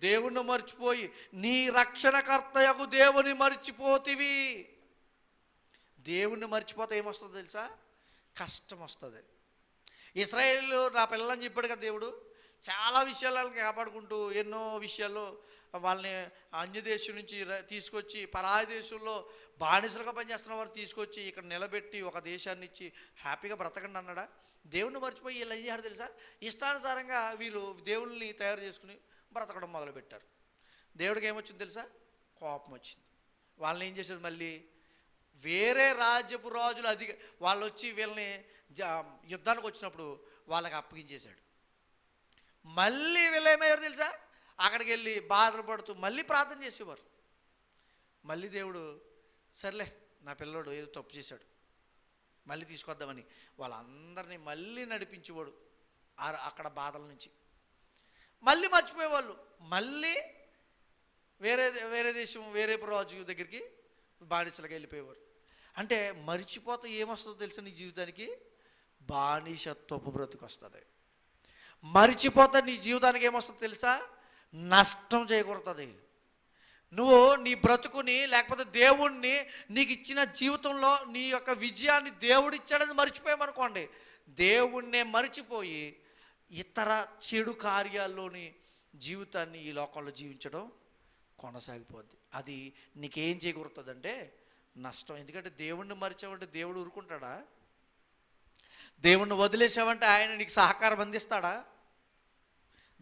Speaker 1: దేవుణ్ణి మర్చిపోయి. నీ రక్షణకర్తయగు దేవుని మర్చిపోతివి. దేవుణ్ణి మర్చిపోతే ఏమొస్తుందో తెలుసా? కష్టం వస్తుంది. ఇశ్రాయేలు నా పిల్లలని చెప్పాడు కదా దేవుడు. చాలా విషయాలు వాళ్ళని కాపాడుకుంటూ ఎన్నో విషయాల్లో వాళ్ళని అన్యదేశం నుంచి తీసుకొచ్చి, పరాయి దేశంలో బానిసలుగా పనిచేస్తున్న వారు తీసుకొచ్చి ఇక్కడ నిలబెట్టి ఒక దేశాన్ని ఇచ్చి హ్యాపీగా బ్రతకండి అన్నాడా? దేవుణ్ణి మర్చిపోయి వీళ్ళు ఏం చేశారు తెలుసా? ఇష్టానుసారంగా వీళ్ళు దేవుళ్ళని తయారు చేసుకుని బ్రతకడం మొదలుపెట్టారు. దేవుడికి ఏమొచ్చింది తెలుసా? కోపం వచ్చింది. వాళ్ళని ఏం చేశారు? మళ్ళీ వేరే రాజ్యపు రాజులు వాళ్ళు వచ్చి వీళ్ళని యుద్ధానికి వచ్చినప్పుడు వాళ్ళకి అప్పగించేశాడు. మళ్ళీ వీళ్ళు ఏమయ్యారు తెలుసా? అక్కడికి వెళ్ళి బాధలు పడుతూ మళ్ళీ ప్రార్థన చేసేవారు. మళ్ళీ దేవుడు సర్లే నా పిల్లోడు ఏదో తప్పు చేశాడు, మళ్ళీ తీసుకొద్దామని వాళ్ళందరినీ మళ్ళీ నడిపించేవాడు అక్కడ బాధల నుంచి. మళ్ళీ మర్చిపోయేవాళ్ళు, మళ్ళీ వేరే దేశం వేరే రాజు దగ్గరికి బానిసలుగా వెళ్ళిపోయేవారు. అంటే మర్చిపోతే ఏమొస్తుందో తెలుసా? నీ జీవితానికి బానిసత్వపు బ్రతుకు వస్తుంది. మర్చిపోతే నీ జీవితానికి ఏమొస్తుందో తెలుసా? నష్టం చేకూరుతుంది. నువ్వు నీ బ్రతుకుని, లేకపోతే దేవుణ్ణి నీకు ఇచ్చిన జీవితంలో నీ యొక్క విజయాన్ని దేవుడు ఇచ్చాడని మర్చిపోయామనుకోండి, దేవుణ్ణే మర్చిపోయి ఇతర చెడు కార్యాల్లోని జీవితాన్ని ఈ లోకంలో జీవించడం కొనసాగిపోద్ది. అది నీకేం చేకూరుతుందంటే నష్టం. ఎందుకంటే దేవుణ్ణి మరిచావంటే దేవుడు ఊరుకుంటాడా? దేవుణ్ణి వదిలేసావంటే ఆయన నీకు సహకారం అందిస్తాడా?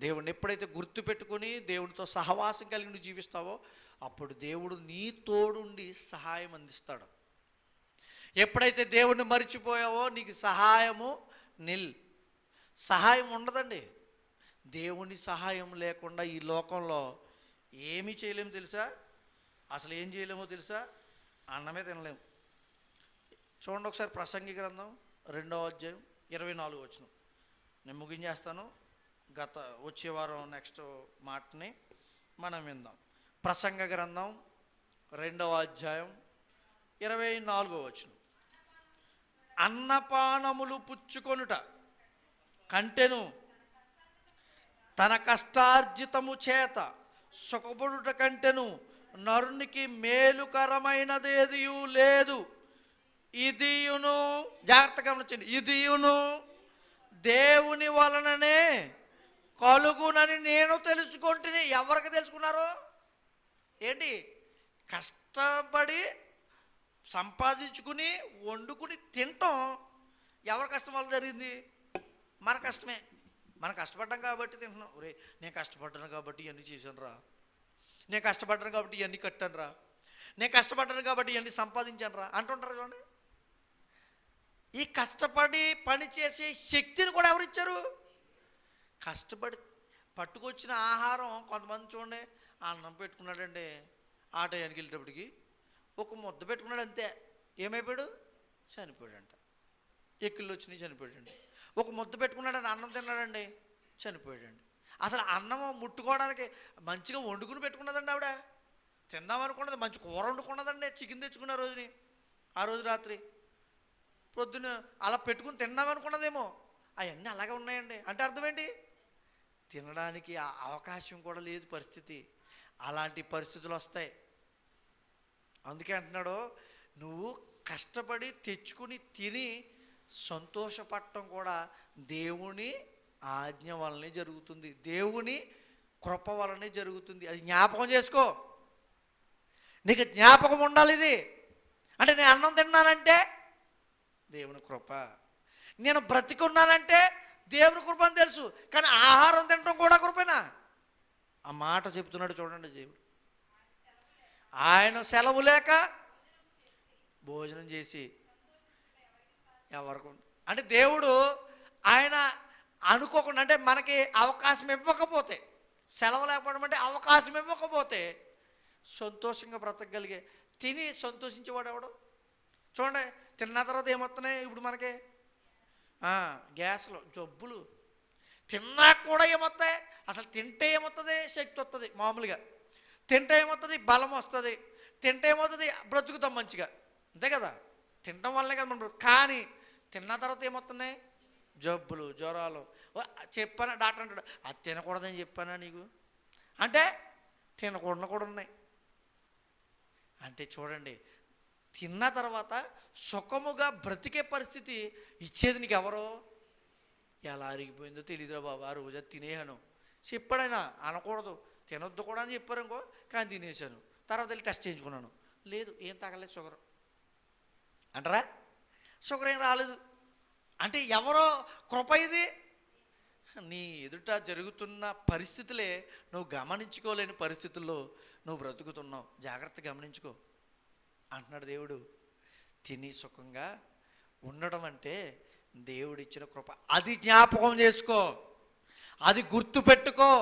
Speaker 1: దేవుణ్ణి ఎప్పుడైతే గుర్తుపెట్టుకొని దేవునితో సహవాసం కలిగి నువ్వు జీవిస్తావో అప్పుడు దేవుడు నీ తోడుండి సహాయం అందిస్తాడు. ఎప్పుడైతే దేవుణ్ణి మరిచిపోయావో నీకు సహాయం ఉండదండి. దేవుని సహాయం లేకుండా ఈ లోకంలో ఏమీ చేయలేము తెలుసా? అసలు ఏం చేయలేమో తెలుసా? అన్నమే తినలేము. చూడండి ఒకసారి ప్రసంగి గ్రంథం 2వ అధ్యాయం 24వ వచనం. నేను ముగించేస్తాను. వచ్చే వారం నెక్స్ట్ మాటని మనం విందాం. ప్రసంగ గ్రంథం 2వ అధ్యాయం 24వ వచనం. అన్నపానములు పుచ్చుకొనుట కంటెను తన కష్టార్జితము చేత సుఖపడుట కంటెను నరునికి మేలుకరమైనదేదియూ లేదు. ఇదియును, జాగ్రత్తగా గమనించండి, ఇదియును దేవుని వలననే కలుగునని నేను తెలుసుకుంటుని. ఎవరికి తెలుసుకున్నారు? ఏంటి? కష్టపడి సంపాదించుకుని వండుకుని తినటం ఎవరి కష్టం వల్ల జరిగింది? మన కష్టమే. మనం కష్టపడ్డాం కాబట్టి తింటున్నాం. ఒరే నేను కష్టపడ్డాను కాబట్టి ఇవన్నీ చేశాను రా, నేను కష్టపడ్డాను కాబట్టి ఇవన్నీ కట్టాను రా, నేను కష్టపడ్డాను కాబట్టి ఇవన్నీ సంపాదించాను రా అంటుంటారు. చూడండి, ఈ కష్టపడి పని చేసే శక్తిని కూడా ఎవరిచ్చారు? కష్టపడి పట్టుకొచ్చిన ఆహారం. కొంతమంది చూడండి, అన్నం పెట్టుకున్నాడండి, ఆ టయానికి వెళ్ళేటప్పటికి ఒక ముద్ద పెట్టుకున్నాడు అంతే, ఏమైపోయాడు? చనిపోయాడంట. ఎక్కిళ్ళు వచ్చినాయి, చనిపోయాడంట. ఒక ముద్ద పెట్టుకున్నాడని అన్నం తిన్నాడండి, చనిపోయాడండి. అసలు అన్నం ముట్టుకోవడానికి మంచిగా వండుకుని పెట్టుకున్నదండి ఆవిడ, తిందామనుకున్నది, మంచి కూర వండుకున్నదండి, చికెన్ తెచ్చుకున్న రోజుని, ఆ రోజు రాత్రి పొద్దున అలా పెట్టుకుని తిందామనుకున్నదేమో, అవన్నీ అలాగే ఉన్నాయండి. అంటే అర్థం ఏంటి? తినడానికి ఆ అవకాశం కూడా లేదు పరిస్థితి. అలాంటి పరిస్థితులు వస్తాయి. అందుకే అంటున్నాడు, నువ్వు కష్టపడి తెచ్చుకుని తిని సంతోషపడటం కూడా దేవుని ఆజ్ఞ వల్లనే జరుగుతుంది, దేవుని కృప వల్లనే జరుగుతుంది. అది జ్ఞాపకం చేసుకో. నీకు జ్ఞాపకం ఉండాలి ఇది. అంటే నేను అన్నం తిన్నానంటే దేవుని కృప, నేను బ్రతికున్నానంటే దేవుని కృప అని తెలుసు. కానీ ఆహారం తినడం కూడా కృపేనా? ఆ మాట చెప్తున్నాడు చూడండి దేవుడు. ఆయన సెలవు లేక భోజనం చేసి ఎవరికి, అంటే దేవుడు ఆయన అనుకోకుండా, అంటే మనకి అవకాశం ఇవ్వకపోతే, సెలవు లేకపోవడం అంటే అవకాశం ఇవ్వకపోతే సంతోషంగా బ్రతకగలిగే, తిని సంతోషించేవాడు ఎవడు? చూడండి, తిన్న తర్వాత ఏమొస్తున్నాయి ఇప్పుడు మనకి? గ్యాస్లు, జబ్బులు. తిన్నా కూడా ఏమొస్తాయి? అసలు తింటే ఏమొస్తుంది? శక్తి వస్తుంది. మామూలుగా తింటే ఏమవుతుంది? బలం వస్తుంది. తింటే ఏమవుతుంది? బ్రతుకుతాం మంచిగా, అంతే కదా? తినడం వల్లనే కదా మనం. కానీ తిన్న తర్వాత ఏమవుతున్నాయి? జబ్బులు, జ్వరాలు. చెప్పానా, డాక్టర్ అంటాడు అది తినకూడదని చెప్పానా నీకు అంటే తినకూడదు కూడా ఉన్నాయి. అంటే చూడండి, తిన్న తర్వాత సుఖముగా బ్రతికే పరిస్థితి ఇచ్చేది నీకు ఎవరో? ఎలా అరిగిపోయిందో తెలియదురా బాబా, ఆ రోజు తినేయాను చెప్పాడైనా, అనకూడదు, తినొద్దు కూడా అని చెప్పారు ఇంకో, కానీ తినేసాను. తర్వాత వెళ్ళి టెస్ట్ చేయించుకున్నాను, లేదు, ఏం తగలేదు, షుగర్ అంటారా? షుగర్ ఏం రాలేదు. అంటే ఎవరో కృప ఇది. నీ ఎదుట జరుగుతున్న పరిస్థితులే నువ్వు గమనించుకోలేని పరిస్థితుల్లో నువ్వు బ్రతుకుతున్నావు. జాగ్రత్త గమనించుకో అంటున్నాడు దేవుడు. తిని సుఖంగా ఉండడం అంటే దేవుడిచ్చిన కృప. అది జ్ఞాపకం చేసుకో, అది గుర్తుపెట్టుకో.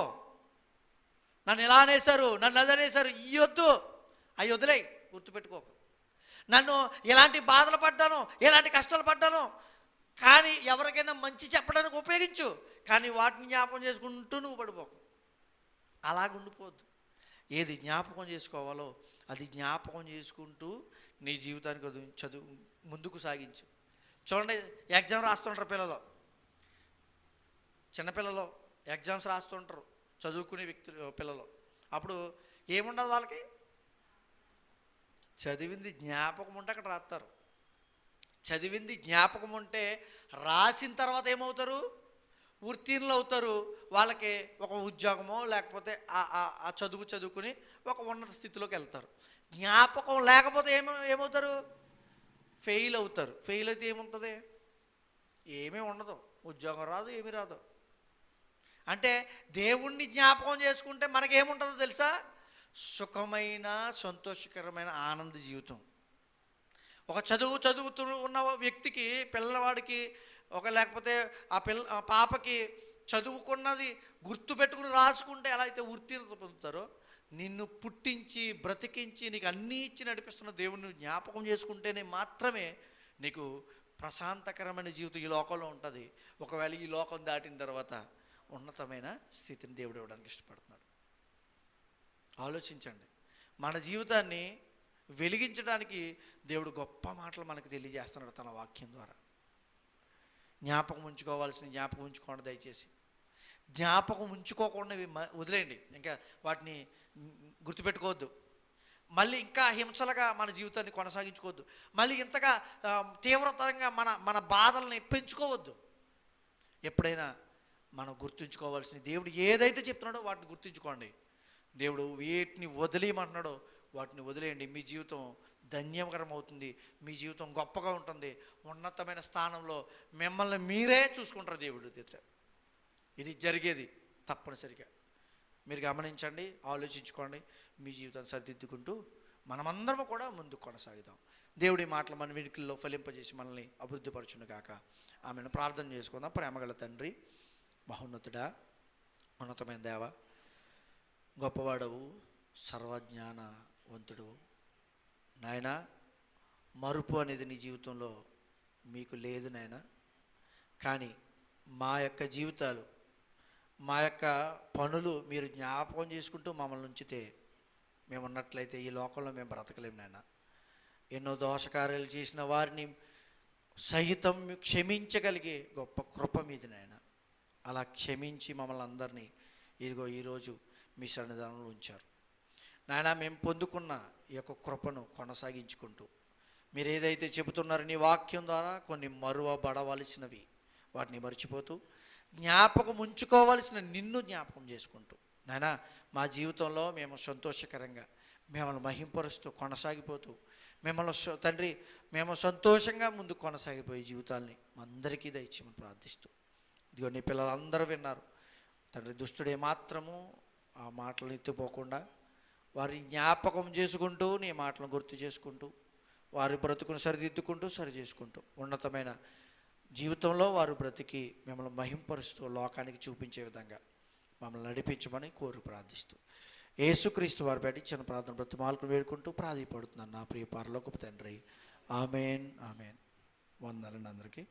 Speaker 1: నన్ను ఎలా అనేశారు, నన్ను అదనేశారు, ఇయ్యొద్దు, అవి వదిలే, గుర్తుపెట్టుకో. నన్ను ఎలాంటి బాధలు పడ్డాను, ఎలాంటి కష్టాలు పడ్డాను, కానీ ఎవరికైనా మంచి చెప్పడానికి ఉపయోగించు, కానీ వాటిని జ్ఞాపకం చేసుకుంటూ నువ్వు పడిపోకు. అలాగుండిపోద్దు. ఏది జ్ఞాపకం చేసుకోవాలో అది జ్ఞాపకం చేసుకుంటూ నీ జీవితానికి చదువు ముందుకు సాగించు. చూడండి, ఎగ్జామ్ రాస్తుంటారు పిల్లలు, చిన్నపిల్లలు ఎగ్జామ్స్ రాస్తుంటారు, చదువుకునే వ్యక్తులు పిల్లలు. అప్పుడు ఏముండదు వాళ్ళకి, చదివింది జ్ఞాపకం ఉంటే అక్కడ రాస్తారు. చదివింది జ్ఞాపకం ఉంటే రాసిన తర్వాత ఏమవుతారు? ఉత్తీర్ణులు అవుతారు. వాళ్ళకి ఒక ఉద్యోగమో లేకపోతే ఆ చదువుకుని ఒక ఉన్నత స్థితిలోకి వెళ్తారు. జ్ఞాపకం లేకపోతే ఏమవుతారు? ఫెయిల్ అవుతారు. ఫెయిల్ అయితే ఏముంటుంది? ఏమీ ఉండదు, ఉద్యోగం రాదు, ఏమీ రాదు. అంటే దేవుణ్ణి జ్ఞాపకం చేసుకుంటే మనకేముంటుందో తెలుసా? సుఖమైన సంతోషకరమైన ఆనంద జీవితం. ఒక చదువుతూ ఉన్న వ్యక్తికి, పిల్లవాడికి, లేకపోతే ఆ పాపకి చదువుకున్నది గుర్తుపెట్టుకుని రాసుకుంటే ఎలా అయితే ఉత్తీర్ణత పొందుతారో, నిన్ను పుట్టించి బ్రతికించి నీకు అన్నీ ఇచ్చి నడిపిస్తున్న దేవుణ్ణి జ్ఞాపకం చేసుకుంటేనే మాత్రమే నీకు ప్రశాంతకరమైన జీవితం ఈ లోకంలో ఉంటుంది. ఒకవేళ ఈ లోకం దాటిన తర్వాత ఉన్నతమైన స్థితిని దేవుడు ఇవ్వడానికి ఇష్టపడుతున్నాడు. ఆలోచించండి. మన జీవితాన్ని వెలిగించడానికి దేవుడు గొప్ప మాటలు మనకు తెలియజేస్తున్నాడు తన వాక్యం ద్వారా. జ్ఞాపకం ఉంచుకోవాల్సిన జ్ఞాపకం ఉంచుకోండి. దయచేసి జ్ఞాపకం ఉంచుకోకుండా వదిలేయండి, ఇంకా వాటిని గుర్తుపెట్టుకోవద్దు. మళ్ళీ ఇంకా హింసలుగా మన జీవితాన్ని కొనసాగించుకోవద్దు. మళ్ళీ ఇంతగా తీవ్రతరంగా మన బాధల్ని పెంచుకోవద్దు. ఎప్పుడైనా మనం గుర్తుంచుకోవాల్సిన, దేవుడు ఏదైతే చెప్తున్నాడో వాటిని గుర్తుంచుకోండి. దేవుడు వేటిని వదిలేయమంటున్నాడో వాటిని వదిలేయండి. మీ జీవితం ధన్యకరం అవుతుంది, మీ జీవితం గొప్పగా ఉంటుంది, ఉన్నతమైన స్థానంలో మిమ్మల్ని మీరే చూసుకుంటారు దేవుడు దగ్గర. ఇది జరిగేది తప్పనిసరిగా. మీరు గమనించండి, ఆలోచించుకోండి, మీ జీవితాన్ని సరిదిద్దుకుంటూ మనమందరము కూడా ముందుకు కొనసాగుదాం. దేవుడి మాటలు మన వెనుకల్లో ఫలింపజేసి మనల్ని అభివృద్ధిపరచును గాక. ఆమెను ప్రార్థన చేసుకుందాం. ప్రేమగల తండ్రి, మహోన్నతుడా, ఉన్నతమైన దేవ, గొప్పవాడవు, సర్వజ్ఞానవంతుడు నాయన. మరుపు అనేది నీ జీవితంలో మీకు లేదు నాయన. కానీ మా యొక్క జీవితాలు, మా యొక్క పనులు మీరు జ్ఞాపకం చేసుకుంటూ మమ్మల్ని ఉంచితే మేము ఉన్నట్లయితే ఈ లోకంలో మేము బ్రతకలేము నాయన. ఎన్నో దోషకార్యాలు చేసిన వారిని సహితం క్షమించగలిగే గొప్ప కృప మీది నాయన. అలా క్షమించి మమ్మల్ని అందరినీ ఇదిగో ఈరోజు మీ సన్నిధానంలో ఉంచారు నాయన. మేము పొందుకున్న ఈ యొక్క కృపను కొనసాగించుకుంటూ మీరు ఏదైతే చెబుతున్నారో నీ వాక్యం ద్వారా కొన్ని మరువబడవలసినవి వాటిని మర్చిపోతూ జ్ఞాపకం ఉంచుకోవలసిన నిన్ను జ్ఞాపకం చేసుకుంటూ నాయన మా జీవితంలో మేము సంతోషకరంగా మిమ్మల్ని మహింపరుస్తూ కొనసాగిపోతూ మిమ్మల్ని తండ్రి మేము సంతోషంగా ముందు కొనసాగిపోయే జీవితాల్ని అందరికీ దయచేయమని ప్రార్థిస్తూ ఇదిగో నీ పిల్లలందరూ విన్నారు తండ్రి. దుష్టుడే మాత్రము ఆ మాటలను ఎత్తిపోకుండా వారిని జ్ఞాపకం చేసుకుంటూ నీ మాటలను గుర్తు చేసుకుంటూ వారి బ్రతుకును సరిదిద్దుకుంటూ సరి చేసుకుంటూ ఉన్నతమైన జీవితంలో వారు బ్రతికి మిమ్మల్ని మహింపరుస్తూ లోకానికి చూపించే విధంగా మమ్మల్ని నడిపించమని కోరి ప్రార్థిస్తూ యేసుక్రీస్తు వారు పెట్టి చిన్న ప్రార్థన బ్రతిమాలకు వేడుకుంటూ ప్రాధాయపడుతున్నాను నా ప్రియ పరలోకపు తండ్రి. Amen amen. వందనండి అందరికీ.